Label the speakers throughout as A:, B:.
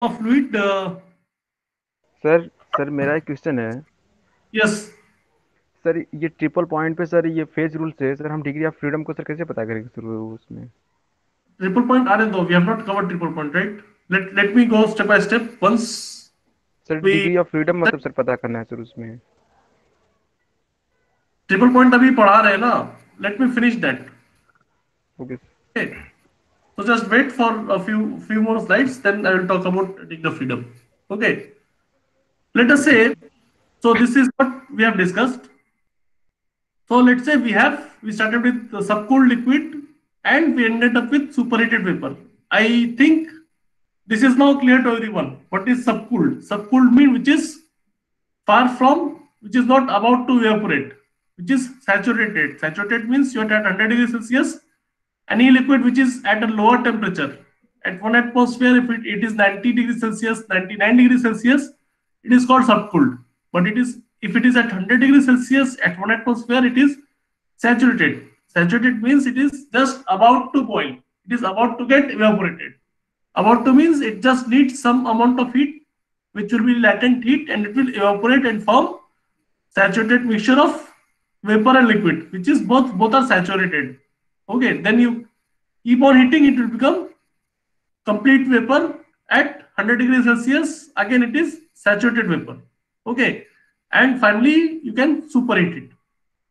A: of fluid.
B: Sir sir मेरा एक question है।
A: Yes,
B: सर ये ट्रिपल पॉइंट पे सर ये फेज रूल से सर हम डिग्री ऑफ फ्रीडम को सर कैसे पता करेंगे सर उसमें।
A: triple point are though we have not covered triple point, right? Let me go step by step. Once
B: sir
A: we
B: degree of freedom मतलब sir पता करना है सर उसमें।
A: triple point अभी पढ़ा रहे हैं ना. Let me finish that.
B: Okay.
A: Okay. So just wait for a few more slides. Then I will talk about taking the freedom. Okay. Let us
B: okay
A: say. So this is what we have discussed. So let's say we started with the subcooled liquid and we ended up with superheated vapor. I think this is now clear to everyone. What is subcooled? Subcooled means which is far from, which is not about to evaporate, which is saturated. Saturated means you are at 100 degrees Celsius. Any liquid which is at a lower temperature, at 1 atmosphere, if it is 90 degrees Celsius, 99 degrees Celsius, it is called subcooled. But it is if it is at 100 degrees Celsius at 1 atmosphere, it is saturated. Saturated means it is just about to boil. It is about to get evaporated. About to means it just needs some amount of heat, which will be latent heat, and it will evaporate and form saturated mixture of vapor and liquid, which is both are saturated. Okay, then you keep on heating, it will become complete vapor at 100 degrees Celsius. Again, it is saturated vapor. Okay, and finally you can superheat it.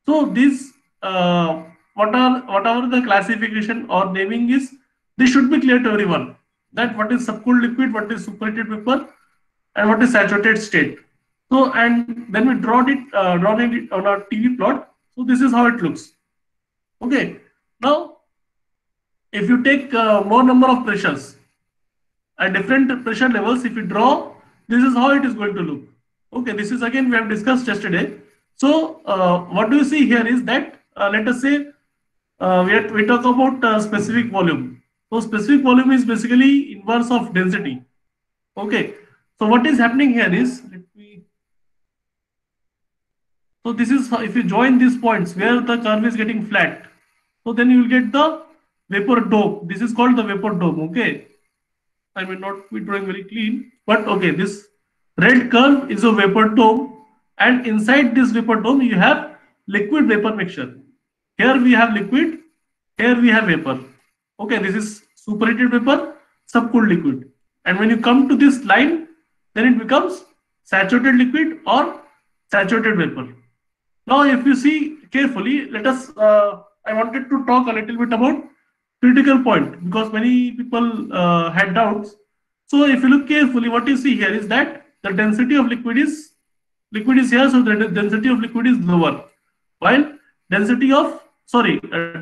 A: So these whatever the classification or naming is, this should be clear to everyone that what is subcooled liquid, what is superheated vapor, and what is saturated state. So and then we drawn it on a TV plot. So this is how it looks. Okay. Now if you take more number of pressures at different pressure levels, if you draw, this is how it is going to look. Okay, this is again we have discussed yesterday. So what do you see here is that let us say we talk about specific volume. So specific volume is basically inverse of density. Okay, so what is happening here is, let me, so this is if you join these points where the curve is getting flat, so then you will get the vapor dome. This is called the vapor dome. Okay, I may not be drawing very clean, but okay, this red curve is a vapor dome, and inside this vapor dome you have liquid vapor mixture. Here we have liquid, here we have vapor. Okay, this is superheated vapor, subcooled liquid. And when you come to this line, then it becomes saturated liquid or saturated vapor. Now, if you see carefully, let us. I wanted to talk a little bit about critical point because many people had doubts. So, if you look carefully, what you see here is that the density of liquid is here, so the density of liquid is lower, while density of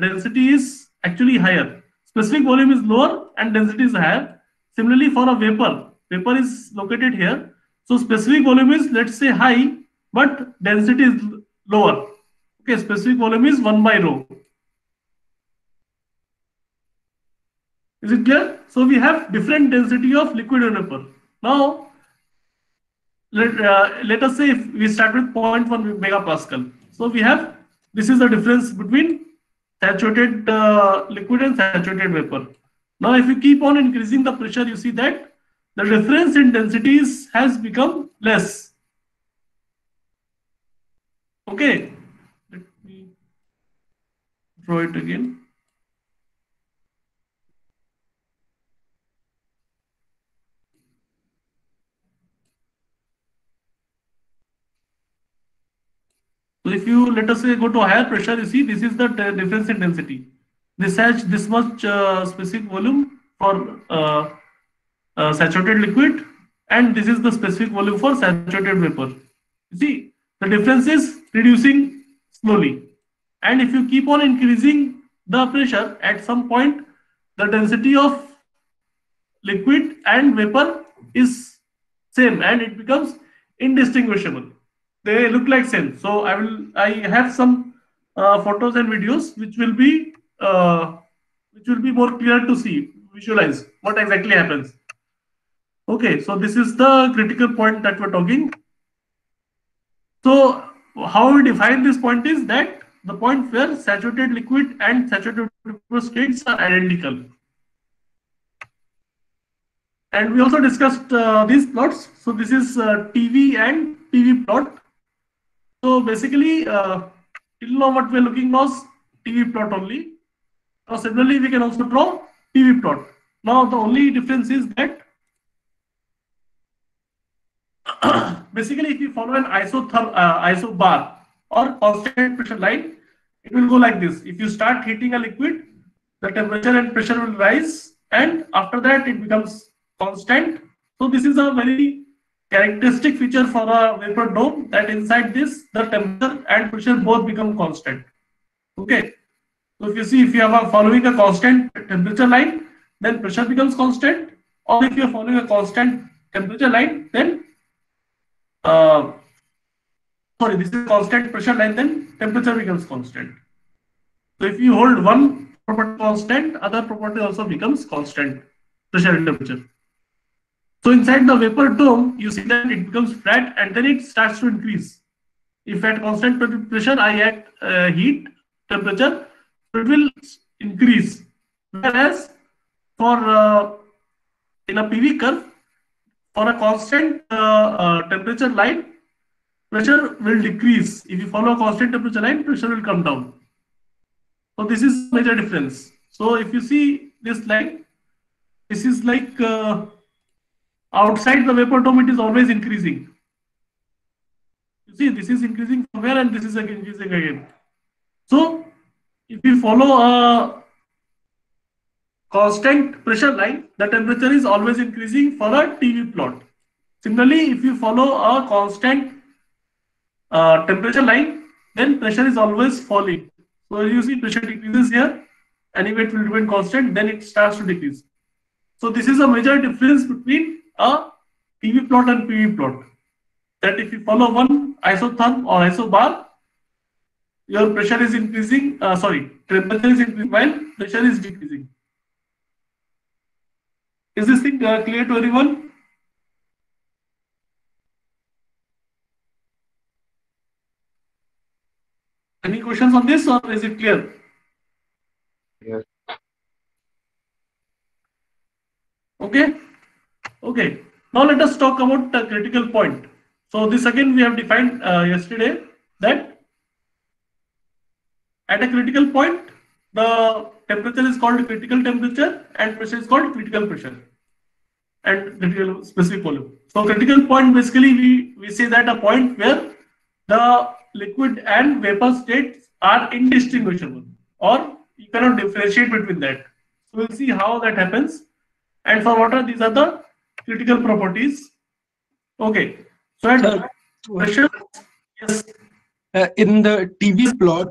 A: density is actually higher. Specific volume is lower and density is higher. Similarly, for a vapor is located here. So specific volume is, let's say, high, but density is lower. Okay, specific volume is 1 by rho. Is it clear? So we have different density of liquid and vapor. Now let us say if we start with zero point 0.1 megapascal. So we have, this is the difference between saturated liquid and saturated vapor. Now if you keep on increasing the pressure, you see that the difference in densities has become less. Okay, let me draw it again. So if you, let us say, go to a higher pressure, you see this is the difference in density. This has this much specific volume for saturated liquid, and this is the specific volume for saturated vapor. You see, the difference is reducing slowly. And if you keep on increasing the pressure, at some point, the density of liquid and vapor is same and it becomes indistinguishable. They look like same. So I have some photos and videos which will be more clear to see, visualize what exactly happens. Okay, so this is the critical point that we're talking. So how we define this point is that the point where saturated liquid and saturated vapor states are identical. And we also discussed these plots. So this is TV and PV plot. So basically, till now what we're looking was TV plot only. Now similarly, we can also draw PV plot. Now the only difference is that basically if you follow an iso bar or constant pressure line, it will go like this. If you start heating a liquid, the temperature and pressure will rise, and after that it becomes constant. So this is a very characteristic feature for a vapor dome, that inside this the temperature and pressure both become constant. Okay. So if you see, if you are following a constant temperature line, then pressure becomes constant, or if you are following a constant temperature line, then uh, sorry, this is constant pressure line, then temperature becomes constant. So if you hold one property constant, other property also becomes constant, pressure and temperature. So inside the vapor dome, you see that it becomes flat and then it starts to increase. If at constant pressure I add heat temperature, so it will increase. Whereas for in a PV curve, for a constant temperature line, pressure will decrease. If you follow a constant temperature line, pressure will come down. So this is major difference. So if you see this line, this is like outside the vapor dome, it is always increasing. You see, this is increasing from here and this is increasing again. So if you follow a constant pressure line, the temperature is always increasing for a TV plot. Similarly, if you follow a constant temperature line, then pressure is always falling. So you see pressure decreases here, anyway it will remain constant, then it starts to decrease. So this is a major difference between a PV plot and PV plot. That if you follow one isotherm or isobar, your pressure is increasing, temperature is increasing while pressure is decreasing. Is this thing clear to everyone? Any questions on this, or is it clear?
B: Yes.
A: Okay. Okay. Now let us talk about the critical point. So this again we have defined yesterday, that at a critical point, the temperature is called critical temperature and pressure is called critical pressure and critical specific volume. So critical point, basically we say that a point where the liquid and vapor states are indistinguishable, or you cannot differentiate between that. So we'll see how that happens. And for water, these are the critical properties. Okay. So at pressure, yes.
C: In the TV plot,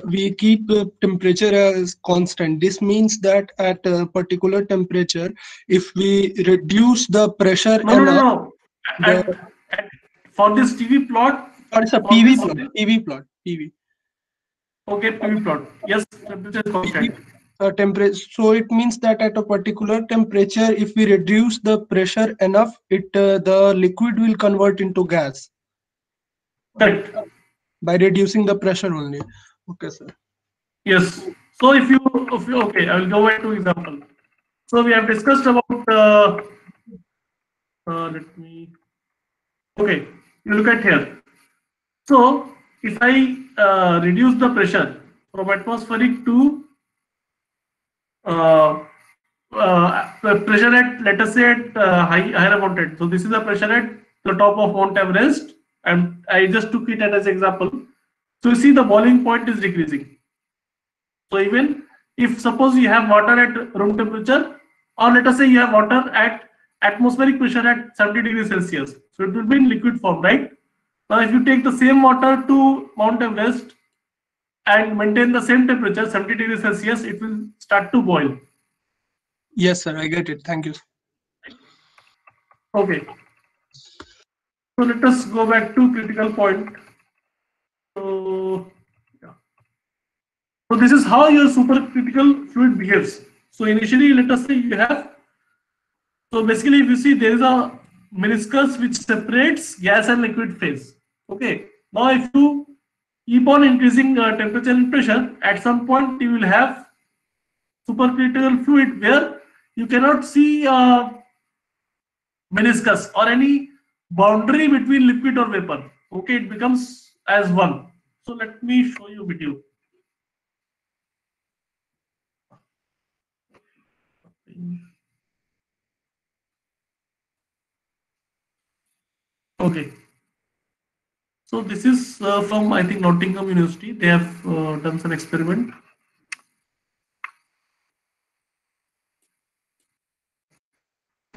C: we keep temperature as constant. This means that at a particular temperature, if we reduce the pressure
A: No. For this TV plot,
C: it's a PV plot. PV plot. PV.
A: Okay, PV plot. Yes, temperature is constant.
C: Temperature. So it means that at a particular temperature, if we reduce the pressure enough, the liquid will convert into gas.
A: Correct.
C: By reducing the pressure only. Okay, sir.
A: Yes. So if you okay, I will go back to example. So we have discussed about let me. Okay, you look at here. So if I reduce the pressure from atmospheric to pressure at, let us say, at higher mountain. So this is the pressure at the top of Mount Everest, and I just took it as example. So you see the boiling point is decreasing. So even if suppose you have water at room temperature, or let us say you have water at atmospheric pressure at 70 degrees Celsius, so it will be in liquid form, right? Now if you take the same water to Mount Everest and maintain the same temperature, 70 degrees Celsius, it will start to boil.
C: Yes, sir, I get it. Thank you.
A: Okay. So let us go back to critical point. So, yeah. So this is how your supercritical fluid behaves. So initially, let us say you have. So basically, if you see, there is a meniscus which separates gas and liquid phase. Okay. Now, if you keep on increasing temperature and pressure, at some point you will have supercritical fluid where you cannot see meniscus or any boundary between liquid or vapor. Okay, it becomes as one. So let me show you video. Okay. So this is from, I think, Nottingham University. They have done some experiment.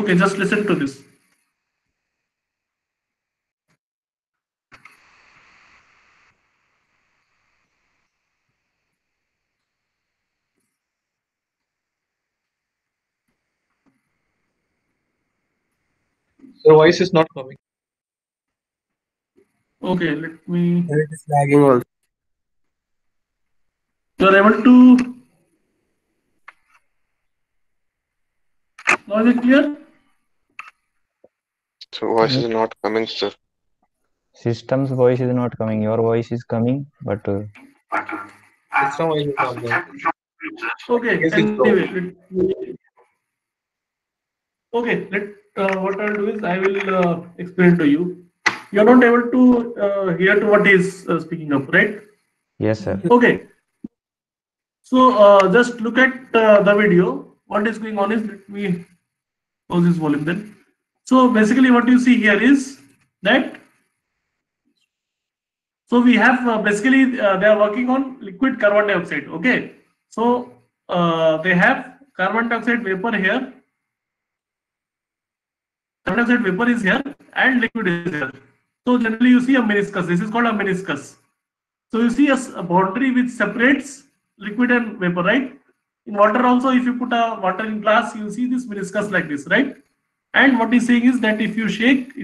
A: Okay, just listen to this.
D: The voice is not coming.
A: Okay, let me.
D: And it is lagging also.
A: You are able to. Now is it clear?
E: So voice is not coming, sir.
F: System's voice is not coming. Your voice is coming, but
D: System voice is not there.
A: Okay.
D: Yes, it's
A: Anyway, okay. What I'll do is I will explain to you. You are not able to hear to what he is speaking of, right?
F: yes, sir.
A: Okay. So just look at the video. What is going on is, let me close this volume then. So basically what you see here is that, so we have basically they are working on liquid carbon dioxide. Okay. So they have carbon dioxide vapor here. Carbon dioxide vapor is here and liquid is here. So generally you see a meniscus. This is called a meniscus. So you see a boundary which separates liquid and vapor, right? In water also, if you put a water in glass, you see this meniscus like this, right? And what he's saying is that if you shake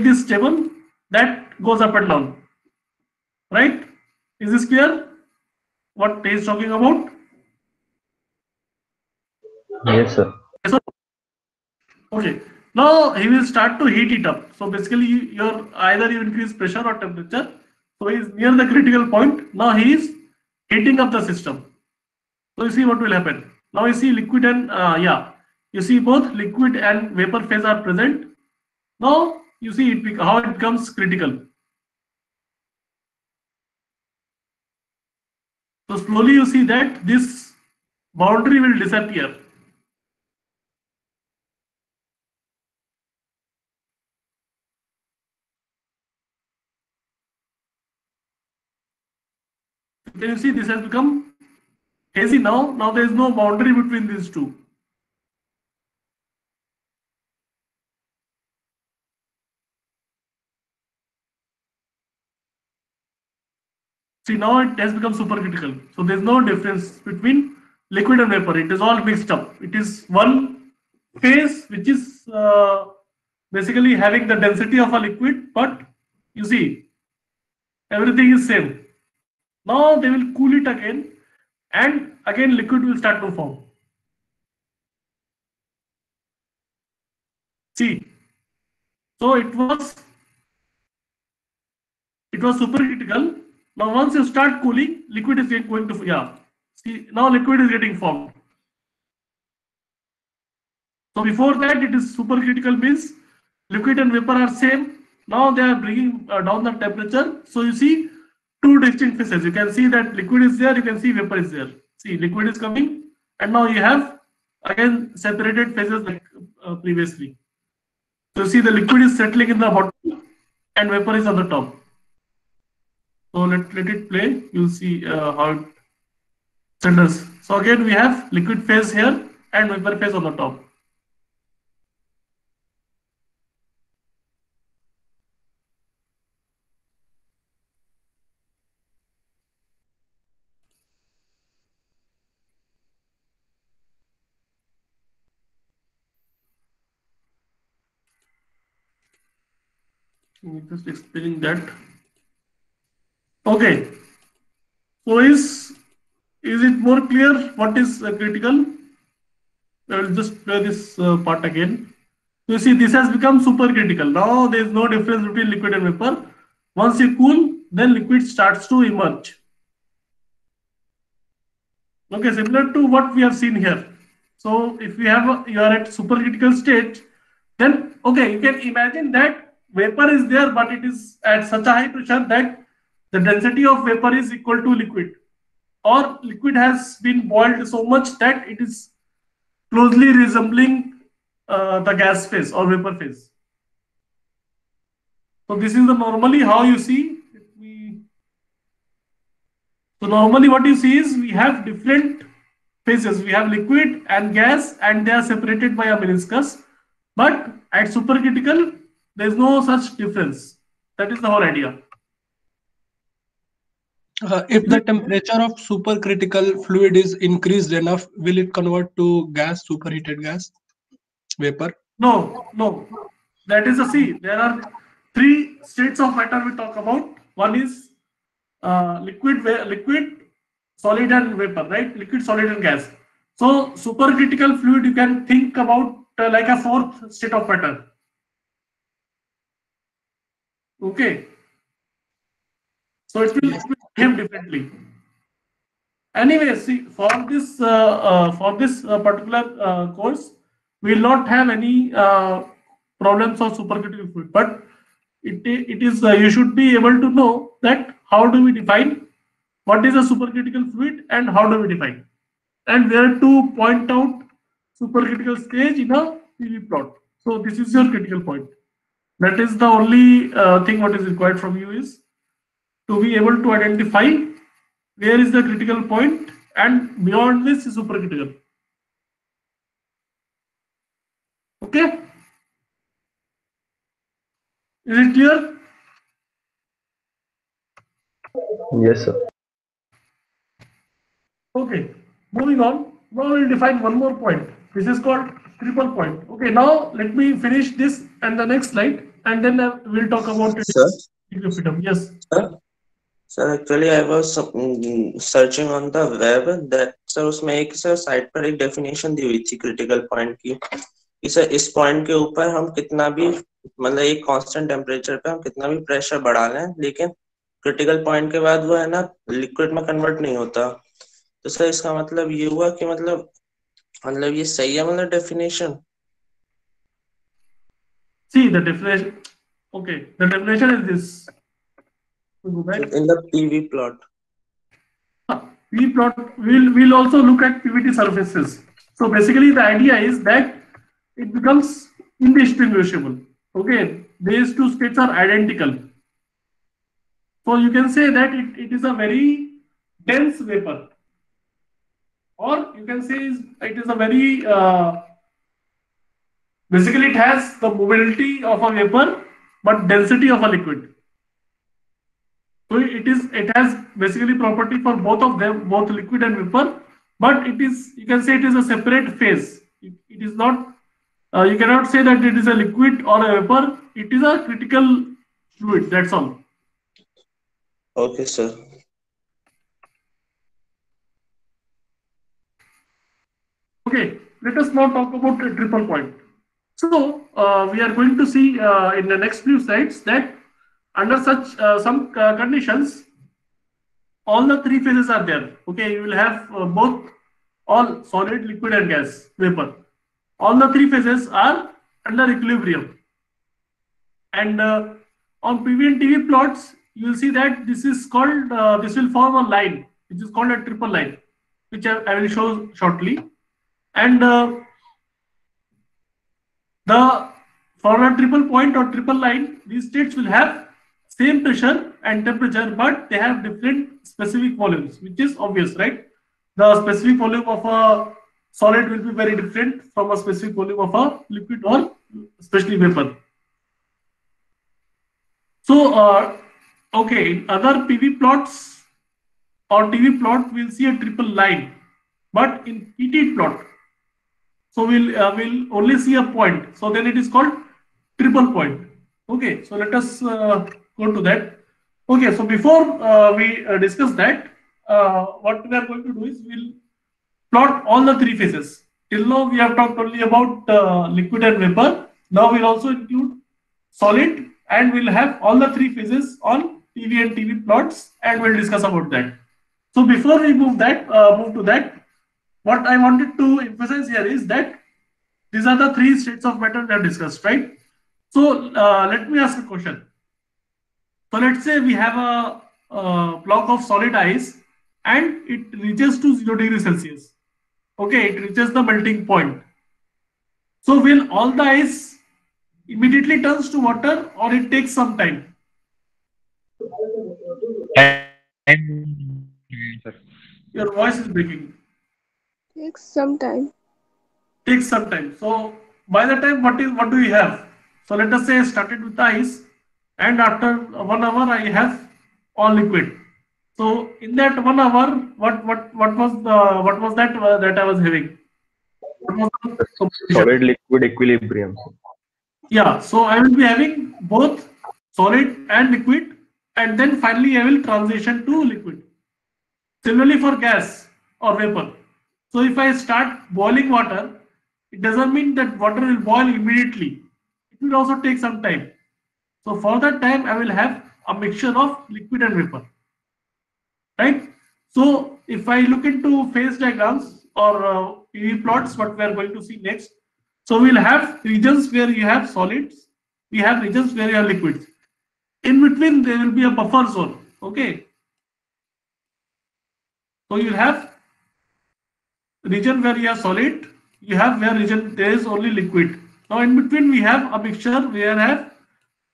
A: this table, that goes up and down, right? Is this clear? What he is talking about?
F: Yes, sir.
A: So, okay. Now he will start to heat it up. So basically, either you increase pressure or temperature. So he is near the critical point. Now he is heating up the system. So you see what will happen. Now you see liquid and you see both liquid and vapor phase are present. Now you see how it becomes critical. So slowly you see that this boundary will disappear. Can you see this has become hazy now? Now there is no boundary between these two. See, now it has become supercritical. So there is no difference between liquid and vapor. It is all mixed up. It is one phase which is basically having the density of a liquid, but you see everything is same. Now they will cool it again, and again liquid will start to form. See, so it was supercritical. Now once you start cooling, liquid is going to see, now liquid is getting formed. So before that it is supercritical, means liquid and vapor are same. Now they are bringing down the temperature. So you see two distinct phases. You can see that liquid is there, you can see vapor is there. See, liquid is coming, and now you have again separated phases like previously. So you see the liquid is settling in the bottom and vapor is on the top. So let it play. You'll see how it settles. So again we have liquid phase here and vapor phase on the top. Just explaining that. Okay. So is it more clear what is critical? I will just play this part again. You see, this has become supercritical. Now there is no difference between liquid and vapor. Once you cool, then liquid starts to emerge. Okay, similar to what we have seen here. So if you are at supercritical state, then okay, you can imagine that vapor is there, but it is at such a high pressure that the density of vapor is equal to liquid, or liquid has been boiled so much that it is closely resembling the gas phase or vapor phase. So this is the normally how you see. So normally what you see is we have different phases. We have liquid and gas, and they are separated by a meniscus. But at supercritical, there is no such difference. That is the whole idea.
C: If the temperature of supercritical fluid is increased enough, will it convert to gas, superheated gas, vapor?
A: No, no. That is a C. There are three states of matter we talk about. One is liquid, solid, and vapor, right? Liquid, solid, and gas. So supercritical fluid, you can think about like a fourth state of matter. Okay. So it will behave differently. Anyway, see, for this particular course, we will not have any problems of supercritical fluid, but it is you should be able to know that how do we define what is a supercritical fluid and how do we define, and where to point out supercritical stage in a PV plot. So this is your critical point. That is the only thing what is required from you is to be able to identify where is the critical point, and beyond this is supercritical. Okay? Is it clear?
F: Yes, sir.
A: Okay, moving on. Now we'll define one more point. This is called triple point. Okay, now let me finish this and the next slide, and then we'll talk about
G: Sir?
A: freedom. Yes.
G: Sir actually I was searching on the web that sir उसमें एक sir site पर एक definition दी हुई थी critical point की कि sir इस point के ऊपर हम कितना भी मतलब एक कांस्टेंट टेम्परेचर पे हम कितना भी प्रेशर बढ़ा लें, लेकिन क्रिटिकल पॉइंट के बाद वो है ना लिक्विड में कन्वर्ट नहीं होता. तो सर इसका मतलब ये हुआ कि मतलब ये सही है मतलब definition?
A: See the definition. Okay, the definition is this.
G: In the PV plot.
A: PV plot, we'll also look at PVT surfaces. So basically the idea is that it becomes indistinguishable. Okay, these two states are identical. So you can say that it is a very dense vapor, or you can say it is a very basically it has the mobility of a vapor but density of a liquid. So it has basically property for both of them, both liquid and vapor, but you can say it is a separate phase. It is not, you cannot say that it is a liquid or a vapor. It is a critical fluid, that's all.
G: Okay, sir.
A: Okay, let us now talk about a triple point. So we are going to see in the next few slides that under such some conditions, all the three phases are there. Okay, you will have both all solid, liquid, and gas, vapor. All the three phases are under equilibrium. And on PV and TV plots, you will see that this is called, this will form a line, which is called a triple line, which I will show shortly. And for a triple point or triple line, these states will have same pressure and temperature, but they have different specific volumes, which is obvious, right? The specific volume of a solid will be very different from a specific volume of a liquid or especially vapor. So, okay, in other PV plots or TV plot, we'll see a triple line, but in ET plot, so we'll only see a point. So then it is called triple point. Okay, so let us go to that. Okay, so before we discuss that, what we are going to do is we'll plot all the three phases. Till now we have talked only about liquid and vapor. Now we'll also include solid, and we'll have all the three phases on PV and TV plots, and we'll discuss about that. So before we move to that, what I wanted to emphasize here is that these are the three states of matter we have discussed, right? So let me ask a question. So let's say we have a block of solid ice and it reaches to 0 degrees Celsius. Okay, it reaches the melting point. So will all the ice immediately turns to water or it takes some time?
B: Sir.
A: Your voice is breaking.
H: Takes some time.
A: Takes some time. So by the time what do we have? So let us say I started with ice and after 1 hour I have all liquid. So in that 1 hour, what was that that I was having? What was the composition?
B: Solid liquid equilibrium.
A: Yeah, so I will be having both solid and liquid, and then finally I will transition to liquid. Similarly for gas or vapor. So if I start boiling water, it doesn't mean that water will boil immediately. It will also take some time. So for that time, I will have a mixture of liquid and vapor. Right? So if I look into phase diagrams or PV plots, what we are going to see next. So we'll have regions where you have solids, we have regions where you have liquids. In between, there will be a buffer zone. Okay. So you'll have region where you have solid, you have where region there is only liquid. Now in between, we have a mixture where I have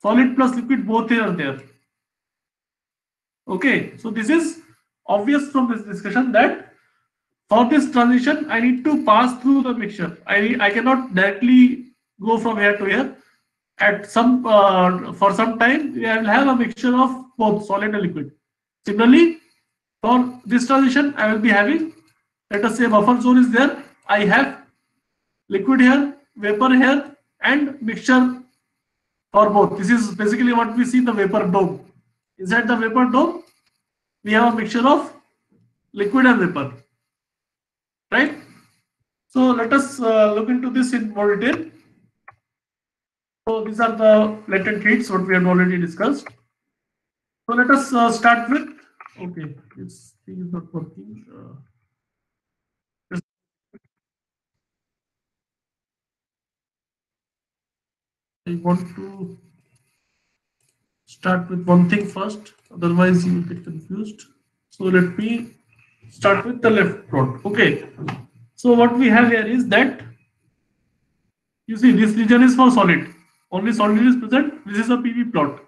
A: solid plus liquid both here and there. Okay. So this is obvious from this discussion that for this transition, I need to pass through the mixture. I cannot directly go from here to here. At some for some time, I will have a mixture of both solid and liquid. Similarly, for this transition, I will be having, let us say, buffer zone is there. I have liquid here, vapor here, and mixture for both. This is basically what we see in the vapor dome. Inside the vapor dome, we have a mixture of liquid and vapor. Right? So let us look into this in more detail. So these are the latent heats, what we have already discussed. So let us start with, okay, this thing is not working. I want to start with one thing first, otherwise you will get confused. So let me start with the left plot. Okay. So what we have here is that, you see, this region is for solid. Only solid is present. This is a PV plot.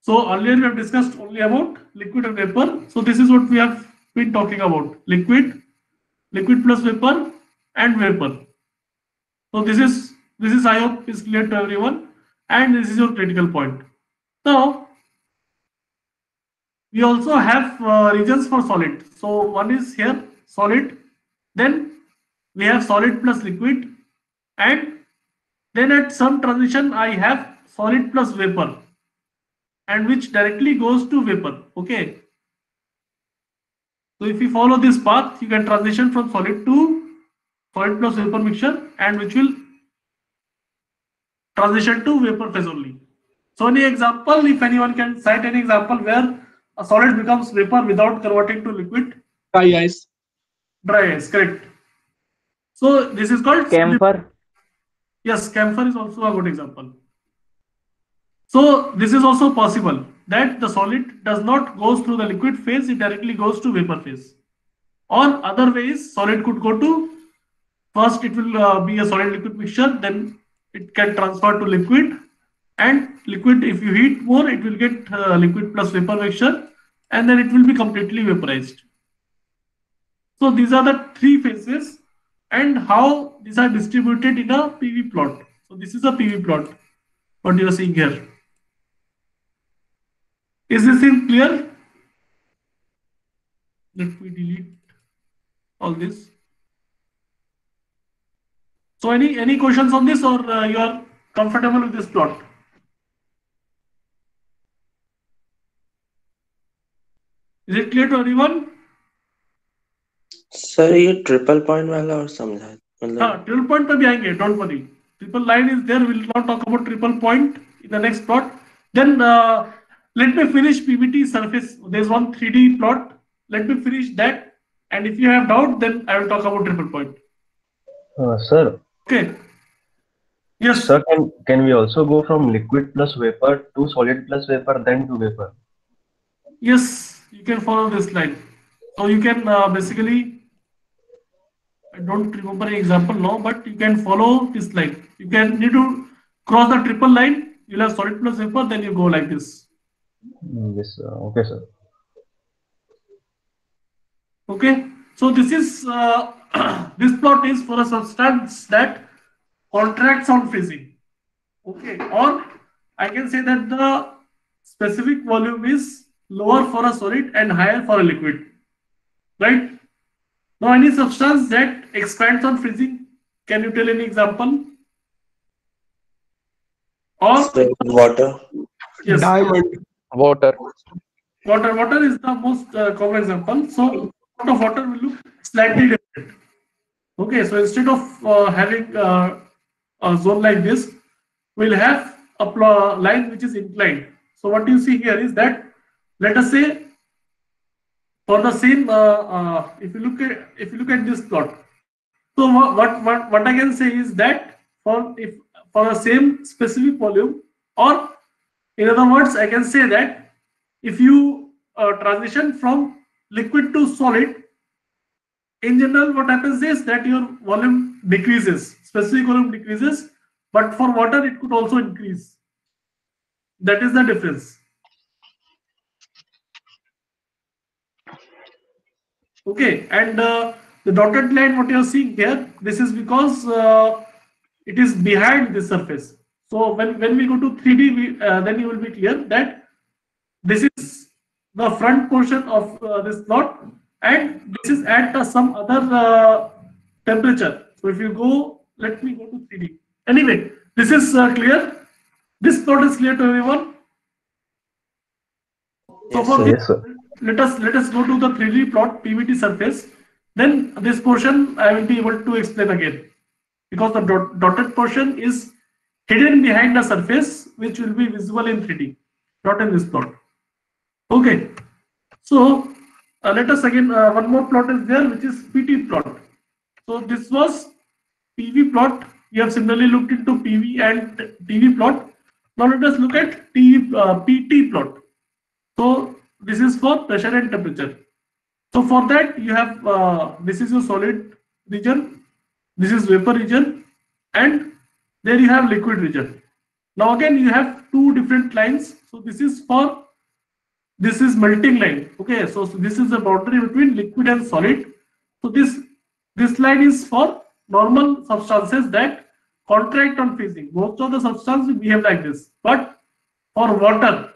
A: So earlier we have discussed only about liquid and vapor. So this is what we have been talking about: liquid, liquid plus vapor, and vapor. So this is I hope is clear to everyone, and this is your critical point. Now we also have regions for solid. So one is here solid, then we have solid plus liquid, and then at some transition I have solid plus vapor, and which directly goes to vapor. Okay. So if you follow this path, you can transition from solid to solid plus vapor mixture, and which will transition to vapor phase only. So any example, if anyone can cite any example where a solid becomes vapor without converting to liquid?
C: Dry ice.
A: Dry ice, correct. So this is called
F: Camphor.
A: Yes, camphor is also a good example. So this is also possible that the solid does not go through the liquid phase, it directly goes to vapor phase. Or other ways, solid could go to, first it will be a solid liquid mixture, then it can transfer to liquid, and liquid, if you heat more, it will get liquid plus vapor mixture, and then it will be completely vaporized. So these are the three phases and how these are distributed in a PV plot. So this is a PV plot, what you are seeing here. Is this in clear? Let me delete all this. So any questions on this, or you are comfortable with this plot? Is it clear to everyone?
G: Sir ये triple point वाला और समझा
A: हाँ, triple point पे भी आएंगे, don't worry. Triple line is there. We will not talk about triple point in the next plot. Then let me finish PVT surface. There's one 3D plot. Let me finish that, And if you have doubt, then I will talk about triple point.
I: Sir,
A: Okay. Yes.
I: sir, can we also go from liquid plus vapor to solid plus vapor, then to vapor?
A: Yes, you can follow this line. So you can basically, I don't remember an example now, but you can follow this line. You can need to cross the triple line. You'll have solid plus vapor, then you go like this.
I: Yes, okay, sir.
A: Okay. So this is this plot is for a substance that contracts on freezing. Okay. Or I can say that the specific volume is lower for a solid and higher for a liquid. Right? Now, any substance that expands on freezing, can you tell any example? Or
G: water.
A: yes,
C: Diamond.
B: Water.
A: Water is the most common example. So, of water will look slightly different. Okay, so instead of having a zone like this, we'll have a line which is inclined. So, what you see here is that, let us say, for the same, if you look at this plot, so what I can say is that for the same specific volume, or in other words, I can say that if you transition from liquid to solid, in general, what happens is that your volume decreases, specific volume decreases, but for water it could also increase. That is the difference. Okay, and the dotted line, what you are seeing here, this is because it is behind this surface. So when we go to 3D, then you will be clear that this is the front portion of this plot, and this is at some other temperature. So if you go, let me go to 3D. Anyway, this is clear. This plot is clear to everyone. So
G: Yes,
A: for
G: sir.
A: this,
I: Yes, sir.
A: let us go to the 3D plot PVT surface. Then this portion I will be able to explain again, because the dotted portion is hidden behind the surface, which will be visible in 3D, not in this plot. Okay, so let us again, one more plot is there, which is PT plot. So this was PV plot. We have similarly looked into PV and TV plot. Now let us look at PT plot. So this is for pressure and temperature. So for that you have this is your solid region, this is vapor region, and there you have liquid region. Now again you have two different lines. So this is melting line. Okay, so this is the boundary between liquid and solid. So this line is for normal substances that contract on freezing. Most of the substances behave like this, but for water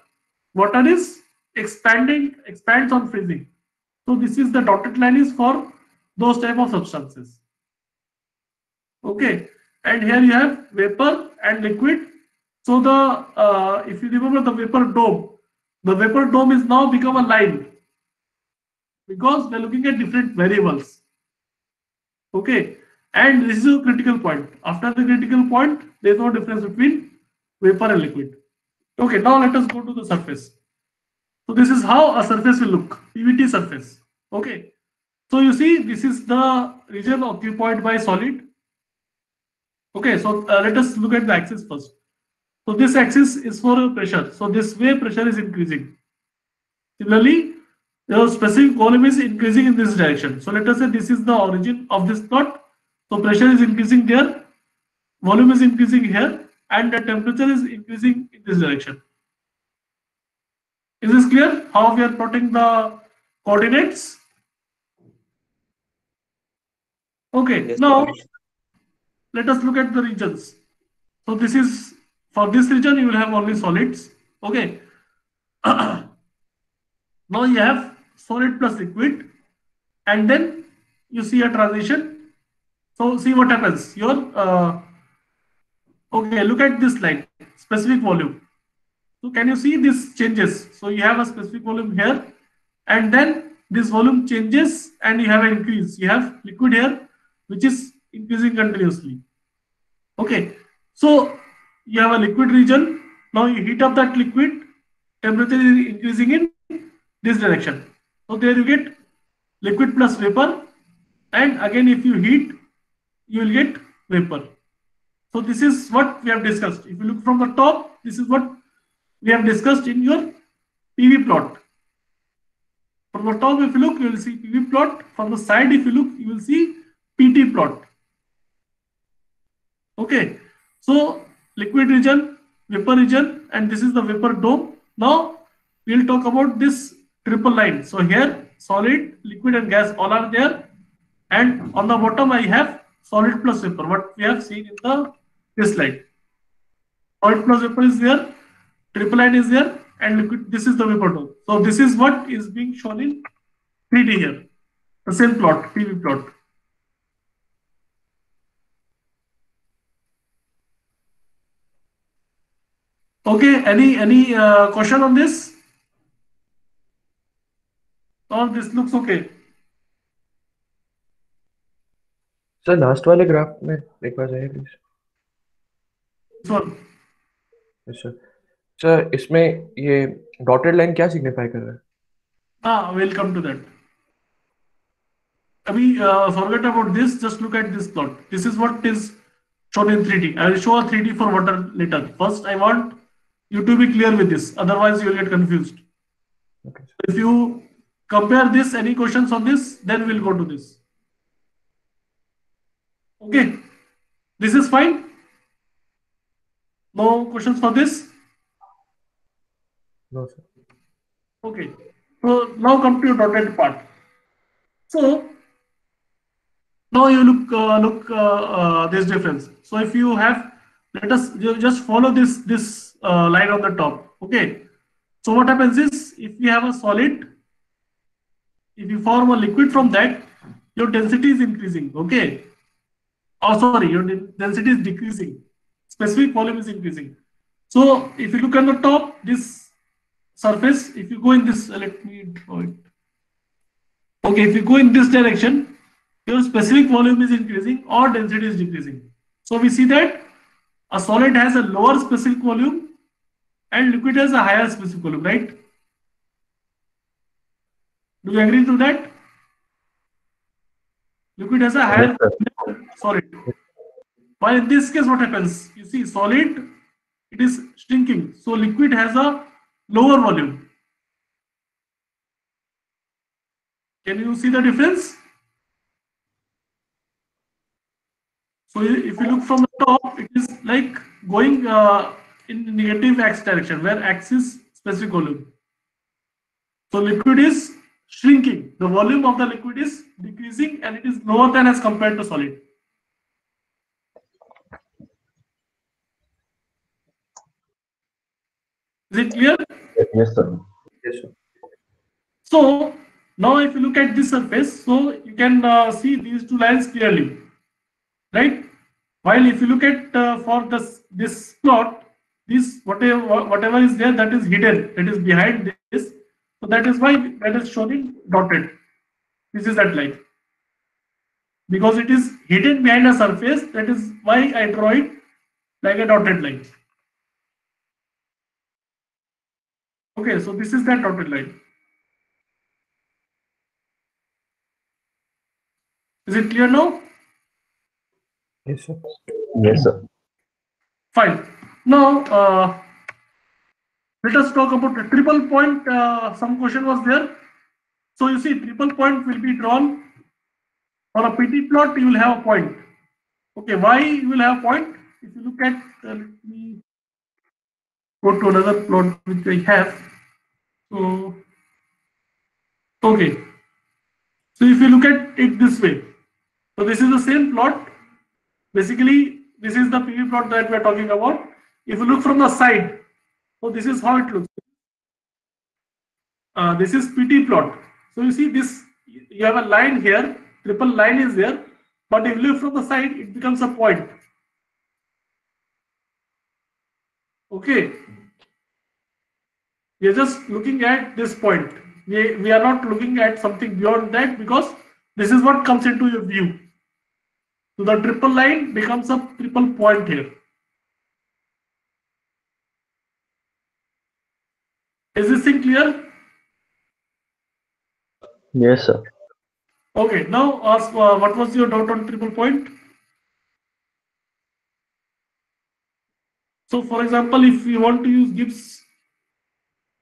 A: is expands on freezing. So this is the dotted line is for those type of substances. Okay, and here you have vapor and liquid. So the if you remember the vapor dome is now become a line, because we are looking at different variables. Okay, and this is a critical point. After the critical point, there is no difference between vapor and liquid. Okay, now let us go to the surface. So this is how a surface will look, PVT surface. Okay, so you see this is the region occupied by solid. Okay, so let us look at the axis first. So this axis is for pressure. So this way pressure is increasing. Similarly, the specific volume is increasing in this direction. So let us say this is the origin of this plot. So pressure is increasing there, volume is increasing here, and the temperature is increasing in this direction. Is this clear how we are plotting the coordinates? Okay,
G: Yes,
A: now
G: sir.
A: let us look at the regions. So this is for this region you will have only solids. Okay. Now you have solid plus liquid, and then you see a transition. So see what happens. Okay, look at this line, specific volume. So can you see this changes? So you have a specific volume here, and then this volume changes and you have an increase. You have liquid here, which is increasing continuously. Okay, so you have a liquid region. Now you heat up that liquid, temperature is increasing in this direction. So there you get liquid plus vapor, and again if you heat, you will get vapor. So this is what we have discussed. If you look from the top, this is what we have discussed in your PV plot. From the top, if you look, you will see PV plot. From the side, if you look, you will see PT plot. Okay, so liquid region, vapor region, and this is the vapor dome. Now we'll talk about this triple line. So here, solid, liquid, and gas all are there, and on the bottom I have solid plus vapor. What we have seen in this slide. Solid plus vapor is there, triple line is there, and liquid. This is the vapor dome. So this is what is being shown in 3D here. The same plot, PV plot. Okay, any question on this? Or this looks okay?
D: Sir last वाले graph में एक बार जाइए please.
A: This one.
D: Sir sir इसमें ये dotted line क्या signify कर रहा है?
A: We'll come to that. Abhi, forget about this. Just look at this plot. This is what is shown in 3D. I will show a 3D for water later. First, I want you to be clear with this. Otherwise, you will get confused.
D: Okay.
A: If you compare this, any questions on this, then we'll go to this. Okay. This is fine. No questions for this?
D: No, sir.
A: Okay. So now come to your dotted part. So now you look this difference. So if you have, let us just follow this line on the top. Okay. So what happens is, if you have a solid, if you form a liquid from that, your density is increasing. Okay. Oh, sorry, your density is decreasing. Specific volume is increasing. So if you look on the top, this surface, if you go in this, let me draw it. Okay, if you go in this direction, your specific volume is increasing or density is decreasing. So we see that a solid has a lower specific volume and liquid has a higher specific volume, right? Do you agree to that? Liquid has a higher solid. While in this case, what happens? You see, solid, it is shrinking. So liquid has a lower volume. Can you see the difference? So if you look from the top, it is like going in negative x direction, where x is specific volume. So liquid is shrinking. The volume of the liquid is decreasing and it is lower than as compared to solid. Is it clear?
I: Yes, sir.
D: Yes, sir.
A: So now if you look at this surface, so you can see these two lines clearly, right? While if you look at for this plot, this whatever is there, that is hidden, that is behind this. So that is why that is shown in dotted. This is that line. Because it is hidden behind a surface, that is why I draw it like a dotted line. Okay, so this is that dotted line. Is it clear now?
D: Yes, sir.
I: Yes, sir.
A: Fine. Now, let us talk about the triple point. Some question was there. So you see, triple point will be drawn on a PT plot. You will have a point. Okay, why you will have a point? If you look at, let me go to another plot which I have. So, okay. So if you look at it this way, so this is the same plot. Basically, this is the PV plot that we are talking about. If you look from the side, so this is how it looks. This is PT plot. So you see this, you have a line here, triple line is there, but if you look from the side, it becomes a point. Okay. We are just looking at this point. We are not looking at something beyond that, because this is what comes into your view. So the triple line becomes a triple point here. Is this thing clear?
I: Yes, sir.
A: Okay, now ask what was your doubt on triple point? So, for example, if we want to use Gibbs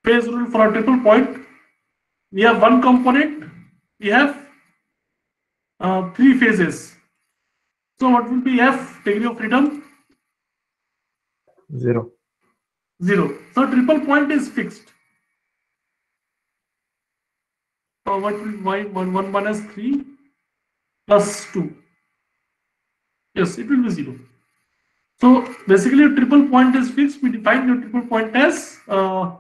A: phase rule for a triple point, we have one component, we have three phases. So, what will be F degree of freedom?
D: 0.
A: 0. So, triple point is fixed. So, what will y 1 minus 3 plus 2? Yes, it will be 0. So, basically, a triple point is fixed. We define the triple point as I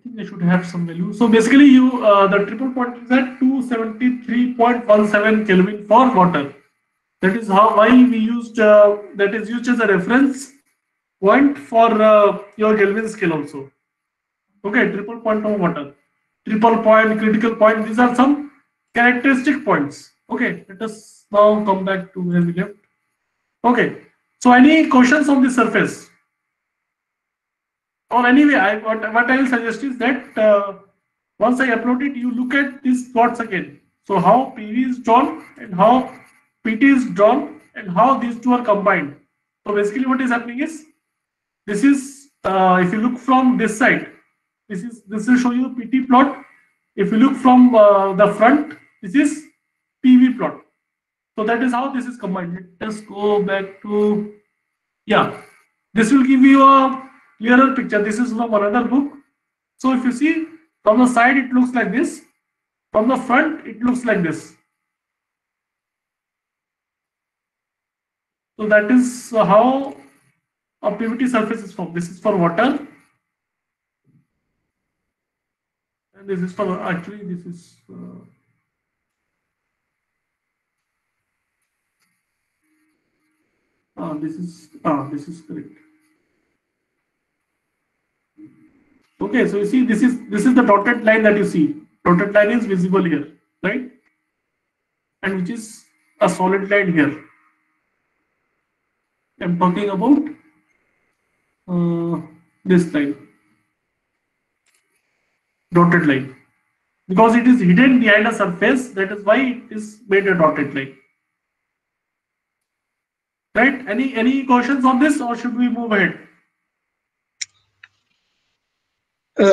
A: think I should have some value. So basically, the triple point is at 273.17 Kelvin for water. That is why we used that is used as a reference point for your Kelvin scale also. Okay, triple point of water, triple point, critical point. These are some characteristic points. Okay, let us now come back to where we left. Okay, so any questions on the surface? Or anyway, what I will suggest is that once I upload it, you look at these plots again. So how PV is drawn and how PT is drawn and how these two are combined. So basically what is happening is, this is, if you look from this side, this will show you PT plot. If you look from the front, this is PV plot. So that is how this is combined. Let us go back to, yeah, this will give you a clearer picture. This is from another book. So if you see from the side, it looks like this. From the front, it looks like this. So that is how a PVT surface is formed. This is for water. And this is for, actually, this is this is correct. Okay, so you see, this is the dotted line that you see. Dotted line is visible here, right? And which is a solid line here. I'm talking about this line, dotted line, because it is hidden behind a surface. That is why it is made a dotted line. Right? Any questions on this, or should we move ahead?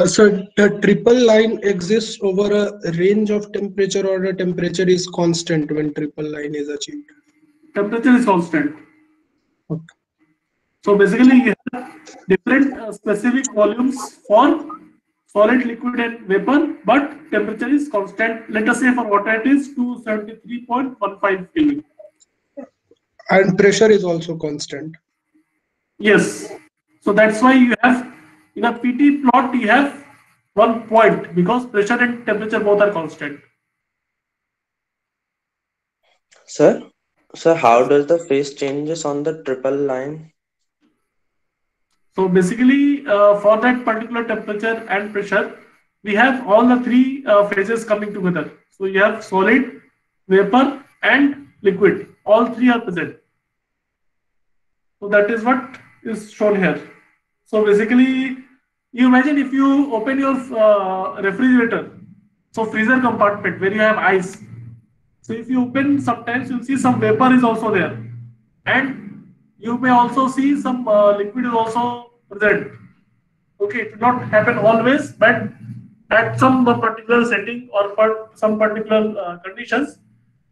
C: So the triple line exists over a range of temperature, or the temperature is constant when triple line is achieved?
A: Temperature is constant.
C: Okay.
A: So basically, you have different specific volumes for solid, liquid, and vapor, but temperature is constant. Let us say for water it is 273.15 Kelvin.
C: And pressure is also constant.
A: Yes. So that's why you have, in a PT plot, you have 1 point, because pressure and temperature both are constant.
G: Sir, how does the phase changes on the triple line?
A: So basically, for that particular temperature and pressure, we have all the three phases coming together. So you have solid, vapor, and liquid. All three are present. So that is what is shown here. So basically, you imagine if you open your refrigerator, so freezer compartment where you have ice. So if you open, sometimes you'll see some vapor is also there, and you may also see some liquid is also present. Okay, it will not happen always, but at some particular setting or for some particular conditions,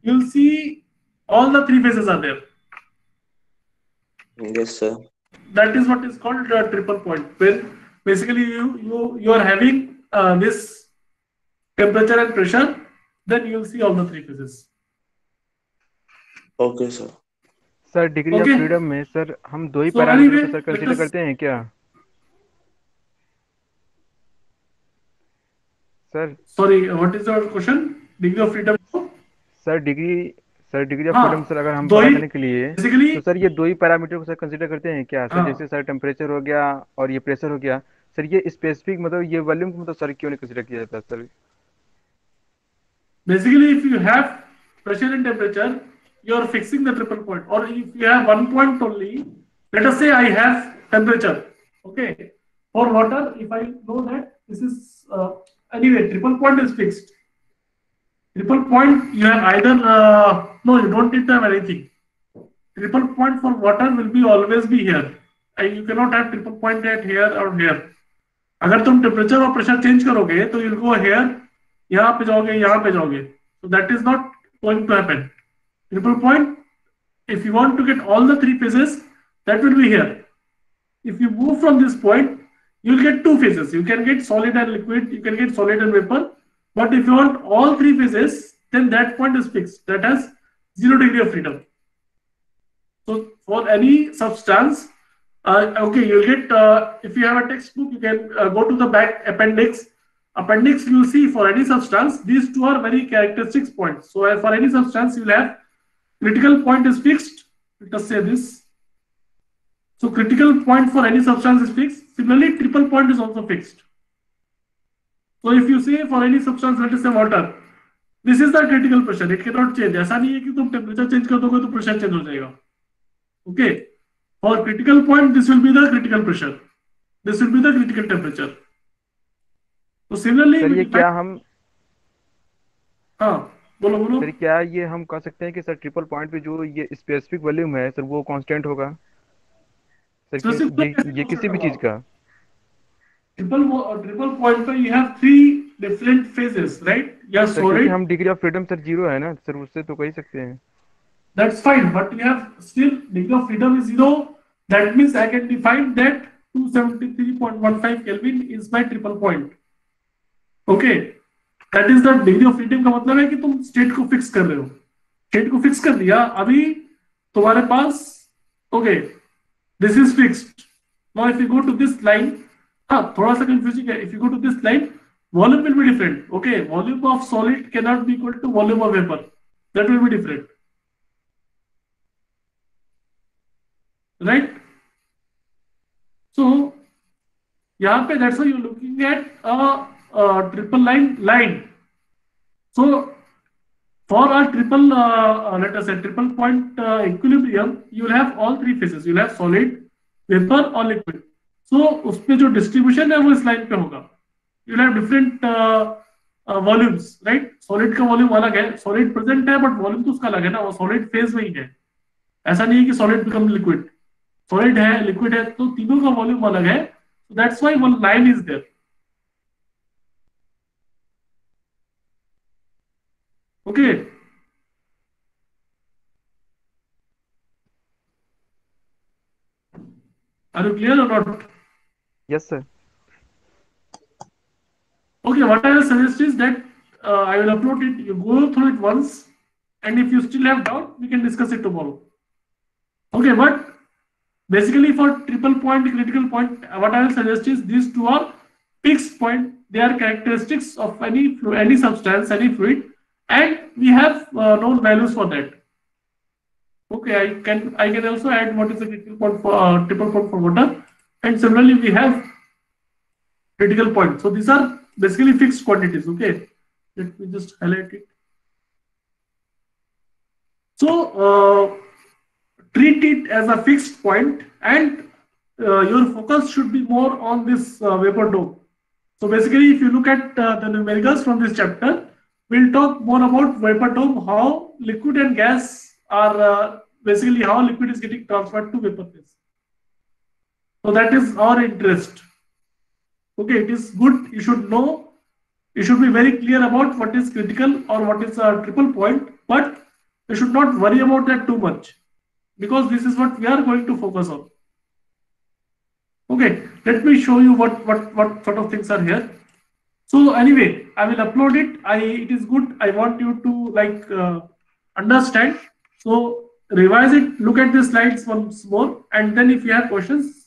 A: you'll see all the three phases are there.
G: Yes, sir.
A: That is what is called triple point, where basically you are having this temperature and pressure, then you will see all the three phases.
G: Okay, sir.
B: Sir degree of freedom में sir हम दो ही
A: So
B: parameter
A: anyway,
B: को sir consider करते हैं क्या sir?
A: Sorry, what is your question? Degree of freedom?
B: Sir degree of freedom sir अगर हम
A: दो
B: पता
A: ही
B: करने के लिए
A: basically
B: तो सर ये दो ही पैरामीटर को सर कंसीडर करते हैं क्या सर? जैसे सर टेम्परेचर हो गया और ये प्रेशर हो गया सर, ये स्पेसिफिक मतलब ये वॉल्यूम को मतलब सर क्यों नहीं कंसीडर किया जाता sir?
A: basically if you have pressure and temperature, you are fixing the triple point. Or if you have 1 point only, let us say I have temperature. Okay, for water, if I know that this is anyway triple point is fixed. Triple point, you have either, no, you don't need to have anything. Triple point for water will be always be here. And you cannot have triple point at here or here. अगर तुम temperature और pressure change करोगे तो you'll go here, यहाँ पे जाओगे, यहाँ पे जाओगे. So that is not going to happen. Triple point, if you want to get all the three phases, that will be here. If you move from this point, you will get two phases. You can get solid and liquid, you can get solid and vapor. But if you want all three phases, then that point is fixed. That has 0 degree of freedom. So for any substance, okay, you'll get, if you have a textbook, you can go to the back appendix. Appendix, you will see for any substance, these two are very characteristic points. So for any substance, you will have critical point is fixed. Let us say this. So critical point for any substance is fixed. Similarly, triple point is also fixed. So if you say for any substance, let us say water, this is the critical pressure. It cannot change. ऐसा नहीं है कि तुम temperature change कर दोगे तो pressure change हो जाएगा. Okay. For critical point, this will be the critical pressure. This will be the critical temperature. So similarly,
B: sir ये क्या हम
A: हाँ बोलो बोलो.
B: सर क्या ये हम कह सकते हैं कि सर ट्रिपल पॉइंट पे जो ये स्पेसिफिक वॉल्यूम है सर वो कांस्टेंट होगा सर ये किसी भी चीज का
A: ट्रिपल पॉइंट पे you have three different phases, right? Yeah,
B: sir
A: solid.
B: क्योंकि हम डिग्री ऑफ फ्रीडम सर 0 है ना सर उससे तो कह ही सकते हैं.
A: That's fine, but you have still degree of freedom is 0. That means I can define that 273.15 Kelvin is my triple point. Okay, that is the degree of freedom का मतलब है कि तुम स्टेट को फिक्स कर रहे हो. स्टेट को फिक्स कर दिया, अभी तुम्हारे पास, okay, this is fixed. Now if you go to this line, हाँ थोड़ा सा confusing है. If you go to this line, volume will be different. Okay, volume of solid cannot be equal to volume of vapor. That will be different. Right? So यहाँ पे that's why you're looking at a triple line. So for a triple, let us say triple point equilibrium, you will have all three phases. You will have solid, vapor और liquid. So उसपे जो distribution है वो इस line पे होगा. You will have different volumes, right? Solid का volume अलग है, solid present है but volume तो उसका अलग है ना, वो solid phase में ही है. ऐसा नहीं है कि solid become liquid. Solid है, liquid है, तो तीनों का volume अलग है. So that's why one line is there. Okay. Are you clear or not?
B: Yes, sir.
A: Okay, what I will suggest is that I will upload it. You go through it once, and if you still have doubt, we can discuss it tomorrow. Okay, but basically for triple point, critical point, what I will suggest is these two are fixed point. They are characteristics of any substance, any fluid, and we have known values for that. Okay, I can also add what is the critical point for triple point for water, and similarly we have critical point. So these are basically fixed quantities. Okay, let me just highlight it. So treat it as a fixed point, and your focus should be more on this vapor dome. So basically, if you look at the numericals from this chapter, we'll talk more about vapor dome, how liquid and gas are basically how liquid is getting transferred to vapor phase. So that is our interest. Okay, it is good. You should know. You should be very clear about what is critical or what is a triple point, but you should not worry about that too much, because this is what we are going to focus on. Okay, let me show you what sort of things are here. So anyway, I will upload it. It is good. I want you to understand. So revise it. Look at the slides once more, and then if you have questions,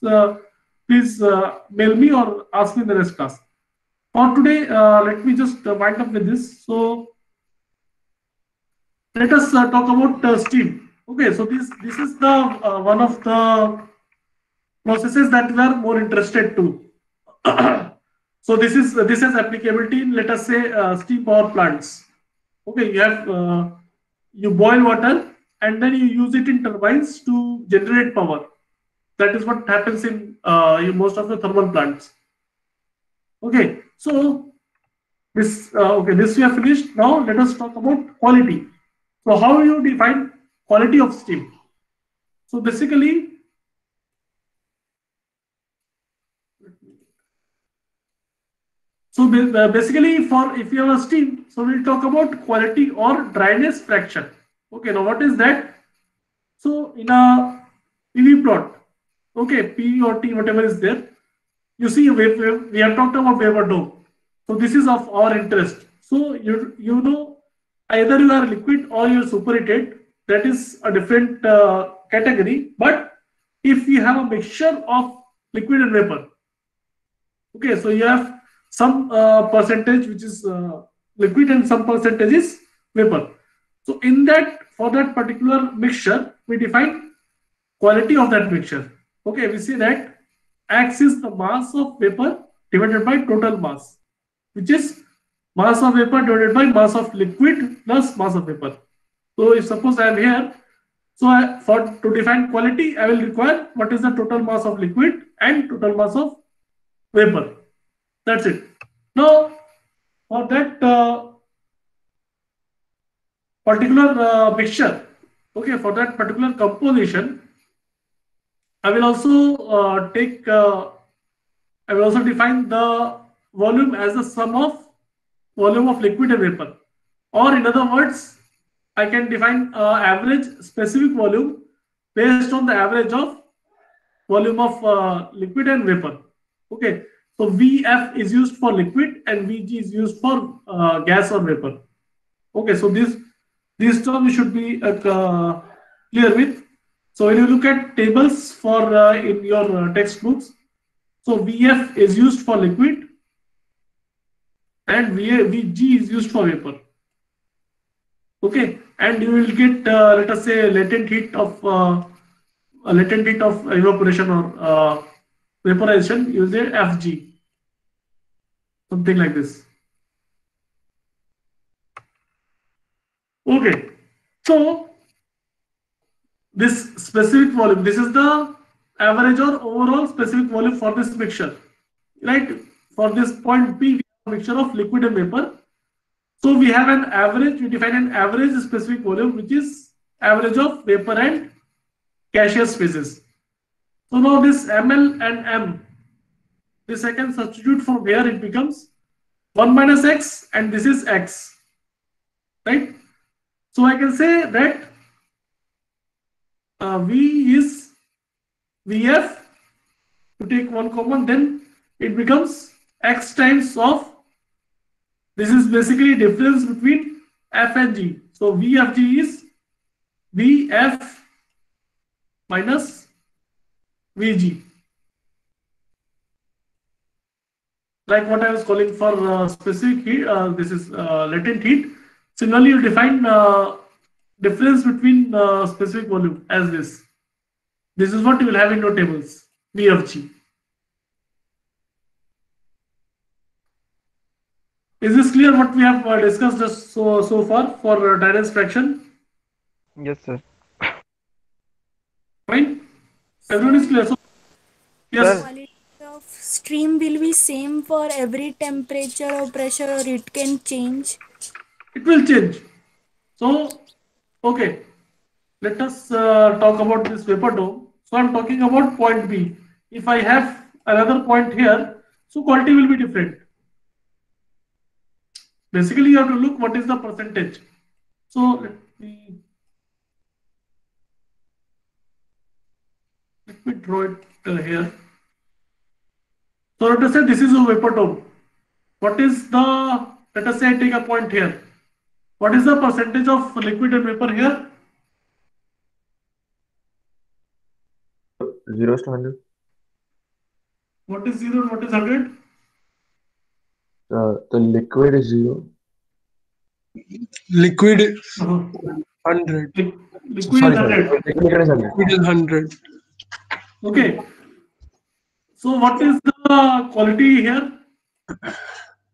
A: please mail me or ask me in the next class. For today, let me just wind up with this. So let us talk about steam. Okay, so this is the one of the processes that we are more interested to. So this has applicability in, let us say, steam power plants. Okay, you have you boil water and then you use it in turbines to generate power. That is what happens in most of the thermal plants. Okay, so This okay. This we have finished. Now let us talk about quality. So how you define quality of steam? So basically, basically for if you have a steam, so we'll talk about quality or dryness fraction. Okay, now what is that? So in a PV plot, okay, P or T, whatever is there, you see we have talked about vapor dome. So this is of our interest. So you know either you are liquid or you are superheated. That is a different category. But if you have a mixture of liquid and vapor, okay, so you have some percentage which is liquid and some percentage is vapor. So in that, for that particular mixture, we define quality of that mixture. Okay, we see that X is the mass of vapor divided by total mass, which is mass of vapor divided by mass of liquid plus mass of vapor. So if suppose I am here, so to define quality, I will require what is the total mass of liquid and total mass of vapor. That's it. Now, for that particular mixture, okay, for that particular composition, I will also I will also define the volume as the sum of volume of liquid and vapor. Or in other words, I can define average specific volume based on the average of volume of liquid and vapor. Okay, so VF is used for liquid and VG is used for gas or vapor. Okay, so these terms you should be clear with. So when you look at tables for in your textbooks, so VF is used for liquid and VG is used for vapor. Okay, and you will get let us say latent heat of evaporation or vaporization. You say FG, something like this. Okay, so this specific volume, this is the average or overall specific volume for this mixture, right? For this point P, we have a mixture of liquid and vapor. So we have an average, we define an average specific volume, which is average of vapor and gaseous phases. So now this ml and m, this I can substitute from here, it becomes 1 minus x and this is x, right? So I can say that V is Vf, to take one common, then it becomes x times of, this is basically difference between F and G. So VFG is Vf minus Vg. Like what I was calling for specific heat, this is latent heat. Similarly, you define difference between specific volume as this. This is what you will have in your tables, VFG. Is this clear what we have discussed just so far for dryness fraction?
B: Yes, sir.
A: Fine. Everyone is clear. So yes.
J: Quality of stream will be same for every temperature or pressure, or it can change?
A: It will change. So, okay. Let us talk about this vapor dome. So I'm talking about point B. If I have another point here, so quality will be different. Basically, you have to look what is the percentage. So let me draw it here. So let us say this is a vapor dome. What is the, let us say I take a point here. What is the percentage of liquid and vapor here?
D: 0 to 100.
A: What is 0 and what is 100?
D: The liquid is 0.
C: Liquid 100.
A: Liquid is 100.
D: Liquid is 100.
C: Liquid is 100.
A: Okay. So what is the quality here?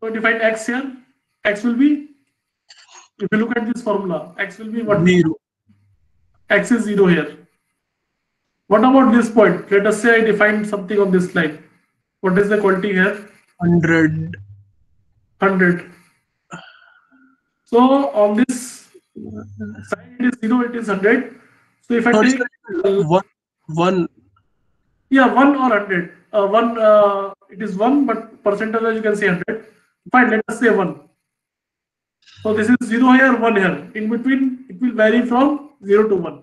A: So define X here. X will be, if you look at this formula, X will be what?
C: 0.
A: X is 0 here. What about this point? Let us say I define something on this line. What is the quality here?
C: 100.
A: 100. So on this side it is 0, it is 100. So if I
C: Sorry,
A: take
C: sir. One.
A: yeah, 1 or 100, it is 1, but percentage you can say 100. Fine, let us say 1. So this is 0 here, 1 here. In between, it will vary from 0 to 1.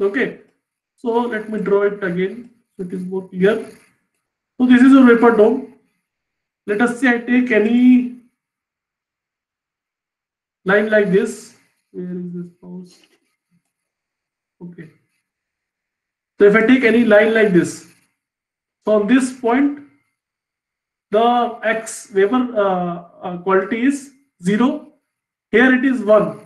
A: Okay. So let me draw it again so it is more clear. So this is a vapor dome. Let us say I take any line like this. Where is this mouse? Okay. So if I take any line like this, so on this point, the X vapor quality is 0. Here it is 1.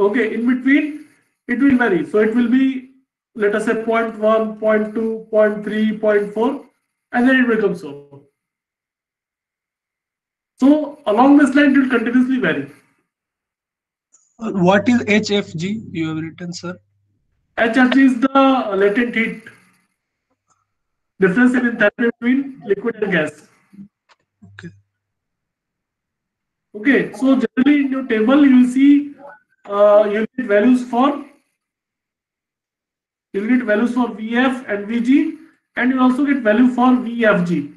A: Okay, in between it will vary. So it will be, let us say 0.1, 0.2, 0.3, 0.4, and then it becomes so. So along this line it will continuously vary.
C: What is HFG you have written, sir?
A: HFG is the latent heat difference in enthalpy between liquid and gas.
C: Okay.
A: Okay, so generally in your table you will see you get values for VF and VG, and you also get value for VFG.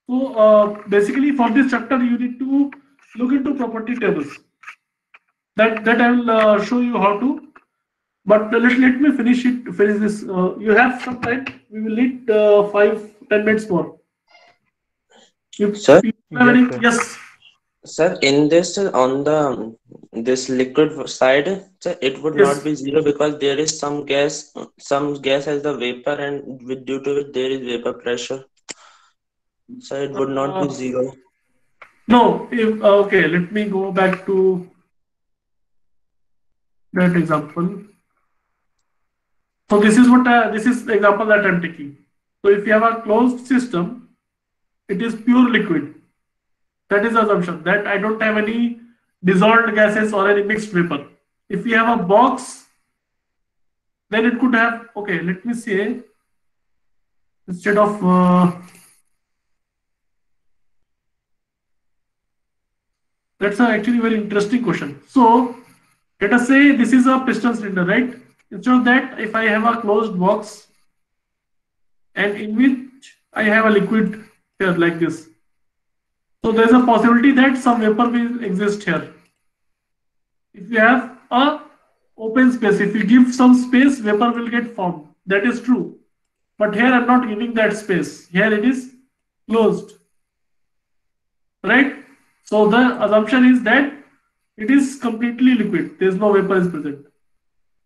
A: So basically for this chapter you need to look into property tables. That I will show you how to. But let me finish this. You have some time. We will need 5-10 minutes more.
G: Sir?
A: Yes.
G: Sir, in this on the this liquid side, sir, it would
A: Yes.
G: not be 0 because there is some gas has the vapor, and due to it there is vapor pressure. So it would not be 0.
A: No. If okay, let me go back to that example. So this is what this is the example that I'm taking. So if you have a closed system, it is pure liquid. That is the assumption that I don't have any dissolved gases or any mixed vapor. If we have a box, then it could have, okay, let me say, instead of that's actually very interesting question. So let us say this is a piston cylinder, right? Instead of that, if I have a closed box and in which I have a liquid here like this, so there is a possibility that some vapor will exist here. If you have a open space, if you give some space, vapor will get formed. That is true. But here I'm not giving that space. Here it is closed. Right? So the assumption is that it is completely liquid. There is no vapor is present.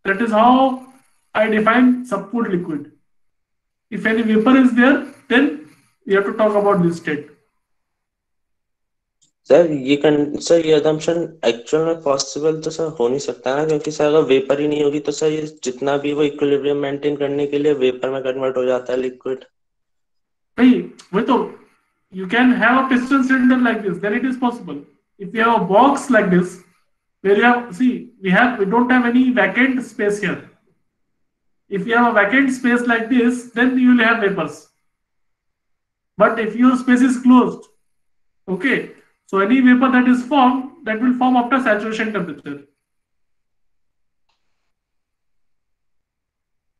A: That is how I define subcooled liquid. If any vapor is there, then we have to talk about this state.
G: Sir ये assumption actual में possible तो sir हो नहीं सकता ना, क्योंकि sir अगर vapour ही नहीं होगी तो सर ये जितना भी वो इक्विलिब्रियम मेंटेन करने के लिए वेपर में कन्वर्ट हो जाता है लिक्विड.
A: नहीं, वही तो, you can have a piston cylinder like this, then it is possible. If you have a box like this, where you have, see, we don't have any vacant space here. If you have a vacant space like this, then you will have vapors. But if your space is closed, okay, so any vapor that is formed, that will form after saturation temperature.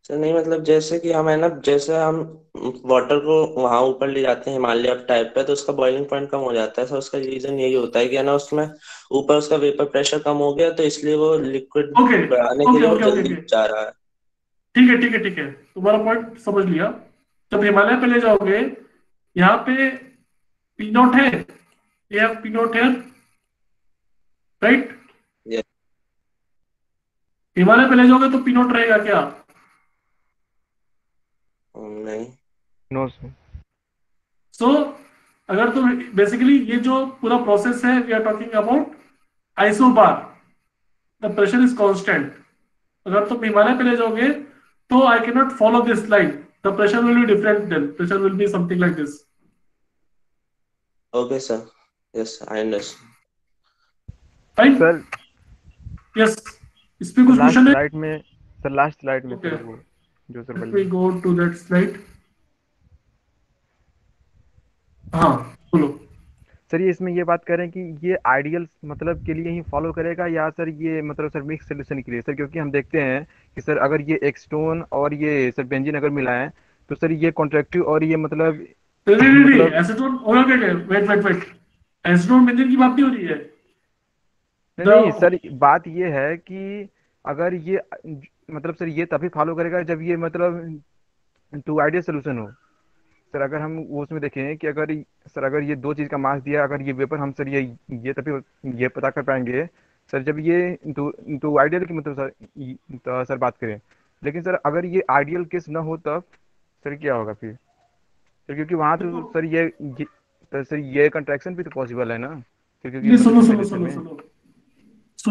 G: Sir नहीं, मतलब जैसे कि हम है ना, जैसे हम water को वहां ऊपर ले जाते हैं हिमालय टाइप पे, तो उसका बॉइलिंग पॉइंट कम हो जाता है सर. उसका रीजन यही होता है कि है ना, उसमें ऊपर उसका वेपर प्रेशर कम हो गया, तो इसलिए वो लिक्विड बढ़ाने के लिए वो जल्दी जा रहा है.
A: ठीक है, तुम्हारा पॉइंट समझ लिया. जब हिमालय पे ले जाओगे, यहाँ पे पी नॉट है, ये have P naught here, right?
G: Yeah.
A: Himalaya पे ले जाओगे तो P naught रहेगा क्या?
G: नहीं.
B: No sir.
A: So अगर तो बेसिकली ये जो पूरा प्रोसेस है, we are talking about isobar, the pressure is constant. अगर तुम हिमालय पे ले जाओगे तो I cannot follow this line. The pressure will be different then. Pressure will be something like this.
G: Okay sir. Yes, I understand.
A: Fine.
B: Sir.
A: Yes. इस पे कुछ question है?
B: स्लाइड में सर, लास्ट स्लाइड में सर वो जो sir
A: Let me go to that slide. हाँ, बोलो.
B: सर ये इसमें ये बात करें कि ये आइडियल मतलब के लिए ही फॉलो करेगा या सर ये मतलब सर मिक्स सोल्यूशन के लिए सर, क्योंकि हम देखते हैं कि सर अगर ये एक्सटोन और ये सर बेंजीन अगर मिलाएं तो सर ये कॉन्ट्रैक्टिव और ये मतलब
A: नहीं,
B: मतलब
A: acetone okay, wait, acetone benzene की बात नहीं हो रही है।
B: नहीं नहीं सर, बात ये है कि अगर ये मतलब सर ये तभी फॉलो करेगा जब ये मतलब टू आइडियल सोल्यूशन हो। सर अगर हम वो उसमें देखें कि अगर सर अगर ये दो चीज़ का मास दिया, अगर ये वेपर हम सर ये तभी ये पता कर पाएंगे सर जब ये टू टू आइडियल की मतलब सर तो सर बात करें। लेकिन सर अगर ये आइडियल केस ना हो तब सर क्या होगा फिर सर, क्योंकि वहाँ तो सर तो सर ये कंट्रैक्शन भी तो पॉसिबल है ना सर, क्योंकि
A: नहीं,
B: मतलब
A: सुनो,
B: सोल्यूशन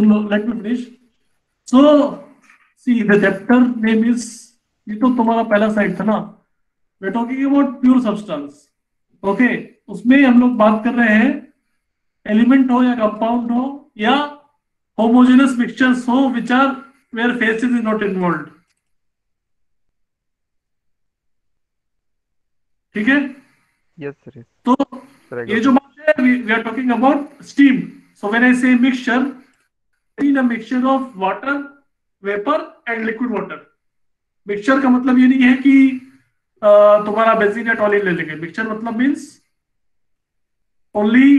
B: में
A: let me finish. So see the chapter name is, ये तो तुम्हारा पहला साइड था ना, we are talking about pure substance. Okay, उसमें हम लोग बात कर रहे हैं एलिमेंट हो या कंपाउंड हो या होमोजेनस मिक्सचर्स हो which are where phases is not involve. ठीक है,
B: यस सर
A: तो
B: सर
A: ये जो बात है we are talking about steam. So when I say mixture, in a mixture of water, vapour and liquid water. Mixture का मतलब ये नहीं है कि तुम्हारा बेंजीन या टॉलिन ले लेंगे। मिक्सचर मतलब means only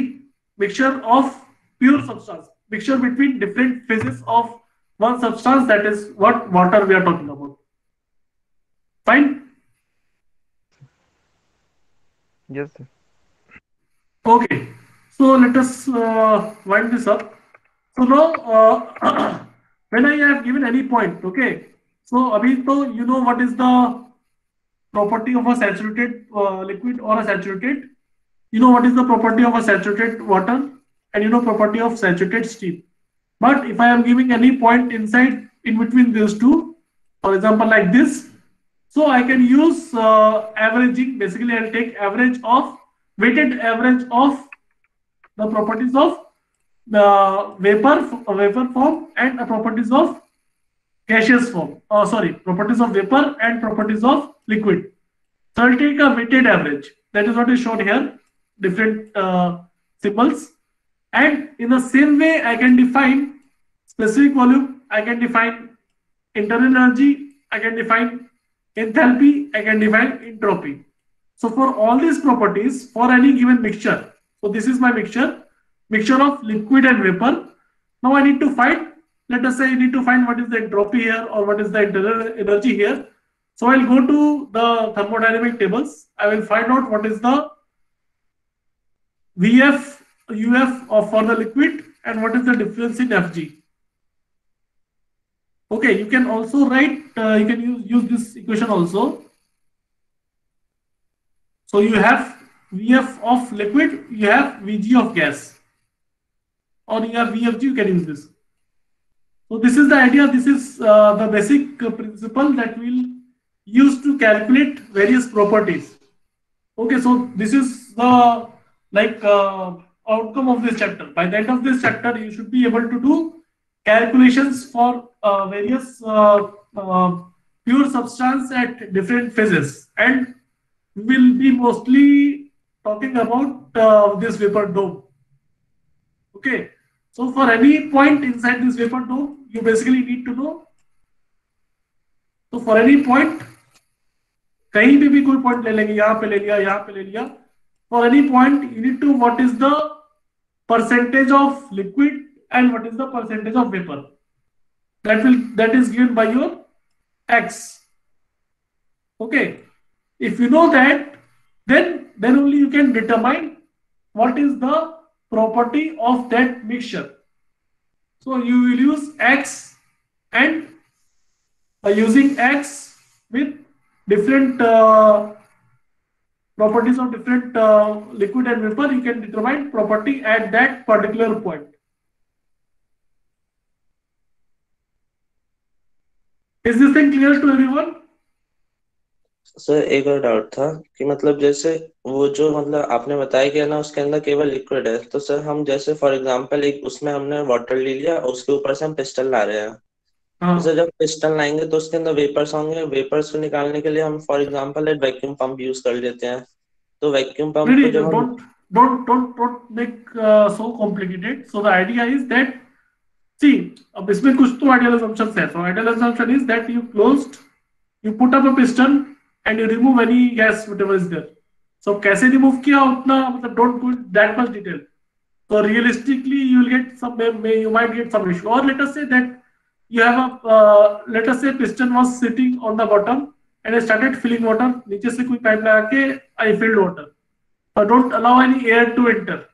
A: mixture of pure substance, mixture between different phases of one substance, that is what water we are talking about. Fine.
B: Yes sir
A: Okay, so let us wind this up. So now when I have given any point, okay, so abhi to you know what is the property of a saturated liquid or a saturated, you know what is the property of a saturated water, and you know property of saturated steam. But if I am giving any point inside in between these two, for example like this, so I can use averaging. Basically I'll take average of weighted average of the properties of the vapor form and the properties of gaseous form. Properties of vapor and properties of liquid. So I'll take a weighted average. That is what is shown here, different symbols. And in the same way, I can define specific volume, I can define internal energy, I can define enthalpy, I can define entropy. So for all these properties, for any given mixture, so this is my mixture of liquid and vapor. Now I need to find, let us say I need to find what is the entropy here or what is the internal energy here. So I'll go to the thermodynamic tables. I will find out what is the Vf, Uf for the liquid and what is the difference in Fg. Okay, you can also write, you can use this equation also. So you have Vf of liquid, you have Vg of gas, or you have Vfg, you can use this. So this is the idea, this is the basic principle that we'll use to calculate various properties. Okay, so this is the outcome of this chapter. By the end of this chapter, you should be able to do calculations for various pure substance at different phases, and we will be mostly talking about this vapor dome. Okay, so for any point inside this vapor dome, you basically need to know. So for any point, कहीं पे भी कोई point ले लेंगे, यहाँ पे ले लिया, यहाँ पे ले लिया. For any point, you need to what is the percentage of liquid and what is the percentage of vapor. That is given by your x. Okay, if you know that, then only you can determine what is the property of that mixture. So you will use x, and by using x with different properties of different liquid and vapor, you can determine property at that particular point. Is this thing clear to everyone?
G: Sir एक और doubt था कि मतलब जैसे वो जो मतलब आपने बताया कि ना उसके अंदर केवल लिक्विड है, तो सर हम जैसे फॉर एग्जांपल एक उसमें हमने वाटर ले लिया और उसके ऊपर से हम पिस्टल ला रहे हैं, तो सर जब पिस्टन लाएंगे तो उसके अंदर वेपर्स होंगे, वेपर्स को निकालने के लिए हम फॉर एग्जांपल एक वैक्यूम पंप यूज कर लेते हैं, तो वैक्यूम पंप को जब हम
A: don't make so complicated. So the idea is that, see, अब इसमें कुछ तो ideal assumptions है. So ideal assumption is that you put up a piston and you remove any gas whatever is there. So कैसे remove किया उतना मतलब don't go that much detail. So realistically you will get some, you might get some issue. Or let us say that you have a let us say piston was sitting on the bottom and I started filling water. नीचे से कोई pipe लगा के I filled water. So don't allow any air to enter.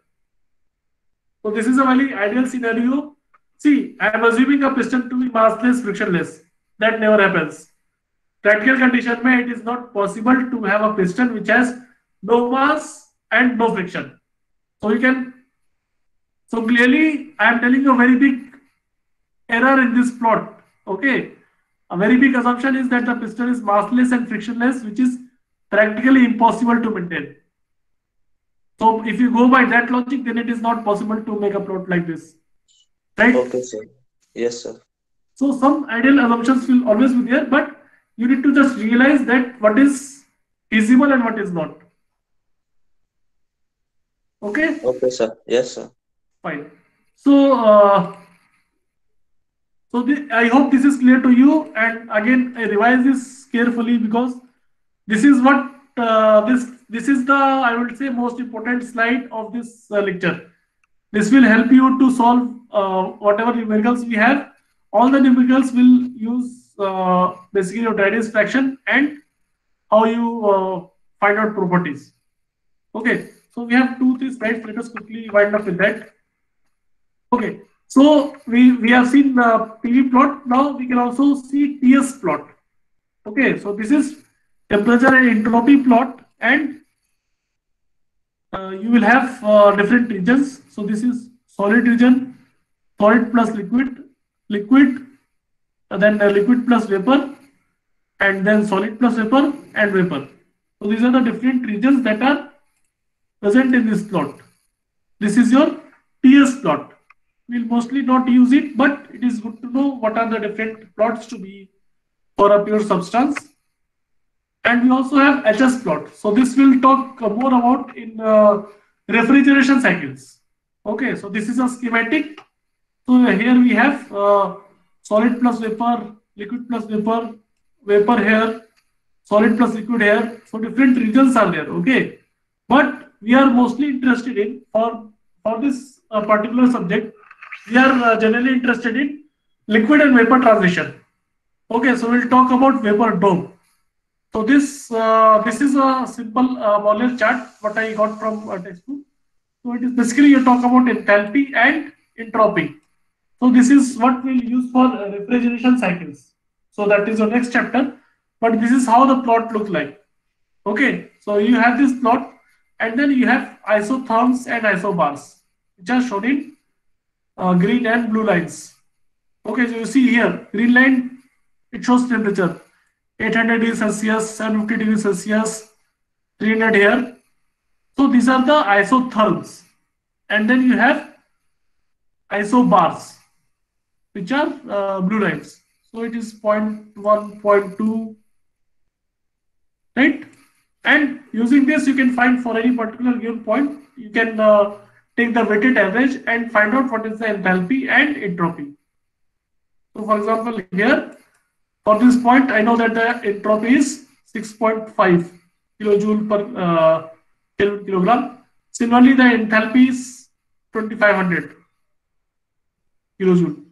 A: So this is a very ideal scenario. See, I am assuming a piston to be massless, frictionless. That never happens. Practical condition mein it is not possible to have a piston which has no mass and no friction. So clearly I am telling you a very big error in this plot. Okay. A very big assumption is that the piston is massless and frictionless, which is practically impossible to maintain. So if you go by that logic, then it is not possible to make a plot like this. Right?
G: Okay, sir. Yes, sir.
A: So some ideal assumptions will always be there, but you need to just realize that what is feasible and what is not. Okay?
G: Okay, sir. Yes, sir.
A: Fine. So, I hope this is clear to you. And again, I revise this carefully because this is what this is the, I would say, most important slide of this lecture. This will help you to solve whatever numericals we have. All the numericals will use basically your Dryden's fraction and how you find out properties. Okay, so we have 2-3 slides. Let us quickly wind up with that. Okay, so we have seen the PV plot. Now we can also see TS plot. Okay, so this is temperature and entropy plot, and you will have different regions. So this is solid region, solid plus liquid, liquid, then liquid plus vapor, and then solid plus vapor and vapor. So these are the different regions that are present in this plot. This is your TS plot. We'll mostly not use it, but it is good to know what are the different plots to be for a pure substance. And we also have HS plot. So this will talk more about in refrigeration cycles. Okay, so this is a schematic. So here we have solid plus vapor, liquid plus vapor, vapor here, solid plus liquid here. So different regions are there. Okay, but we are mostly interested in for this particular subject. We are generally interested in liquid and vapor transition. Okay, so we'll talk about vapor dome. So this is a simple Moller chart what I got from a textbook. So it is basically you talk about enthalpy and entropy. So this is what we'll use for refrigeration cycles. So that is your next chapter. But this is how the plot look like. Okay, so you have this plot, and then you have isotherms and isobars, which are shown in green and blue lines. Okay, so you see here, green line, it shows temperature, 800 degrees Celsius, 750 degrees Celsius, 300 here. So these are the isotherms. And then you have isobars, which are blue lines. So it is 0.1, 0.2, right? And using this, you can find for any particular given point, you can take the weighted average and find out what is the enthalpy and entropy. So for example, here, for this point, I know that the entropy is 6.5 kilojoule per kilogram. Similarly, the enthalpy is 2500 kilojoule.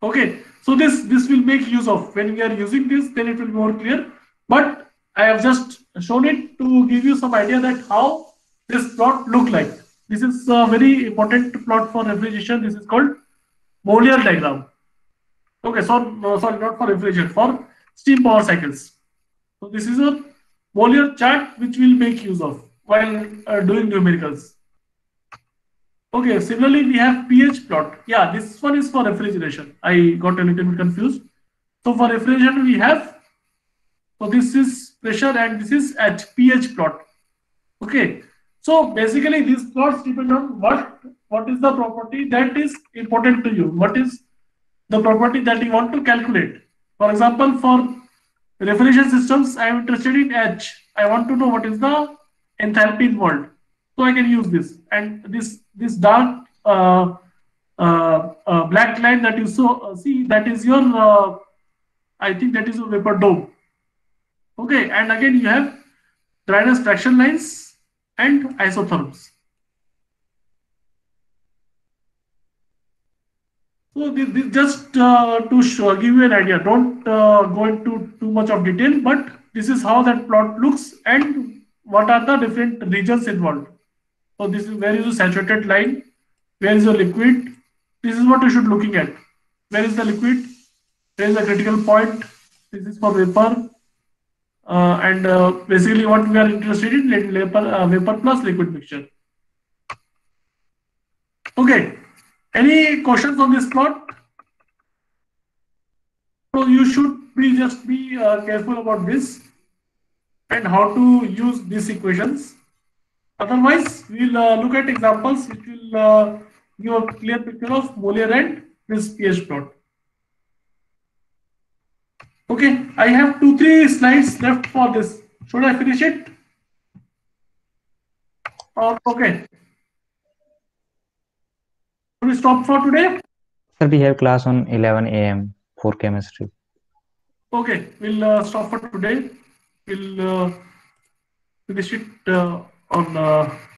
A: Okay, so this will make use of, when we are using this, then it will be more clear. But I have just shown it to give you some idea that how this plot look like. This is a very important plot for refrigeration. This is called Moller diagram. Okay, so sorry, not for refrigeration, for steam power cycles. So this is a Moller chart which we'll make use of while doing numericals. Okay, similarly we have pH plot. Yeah, this one is for refrigeration. I got a little bit confused. So for refrigeration we have, so this is pressure and this is at pH plot. Okay, so basically these plots depend on what is the property that is important to you. What is the property that you want to calculate? For example, for refrigeration systems, I am interested in H. I want to know what is the enthalpy involved. So I can use this, and this dark black line that you see, that is your I think that is your vapor dome. Okay, and again you have dryness traction lines and isotherms. So this just to give you an idea. Don't go into too much of detail, but this is how that plot looks and what are the different regions involved. So this is where is the saturated line, where is the liquid. This is what you should looking at. Where is the liquid? Where is the critical point? This is for vapor. And basically what we are interested in, vapor plus liquid mixture. Okay, any questions on this plot? So you should just be careful about this and how to use these equations. Otherwise, we'll look at examples which will give a clear picture of Molière and this pH plot. Okay, I have 2-3 slides left for this. Should I finish it? Okay. Should we stop for today?
F: Sir, we have class on 11 a.m. for chemistry.
A: Okay, we'll stop for today. We'll finish it on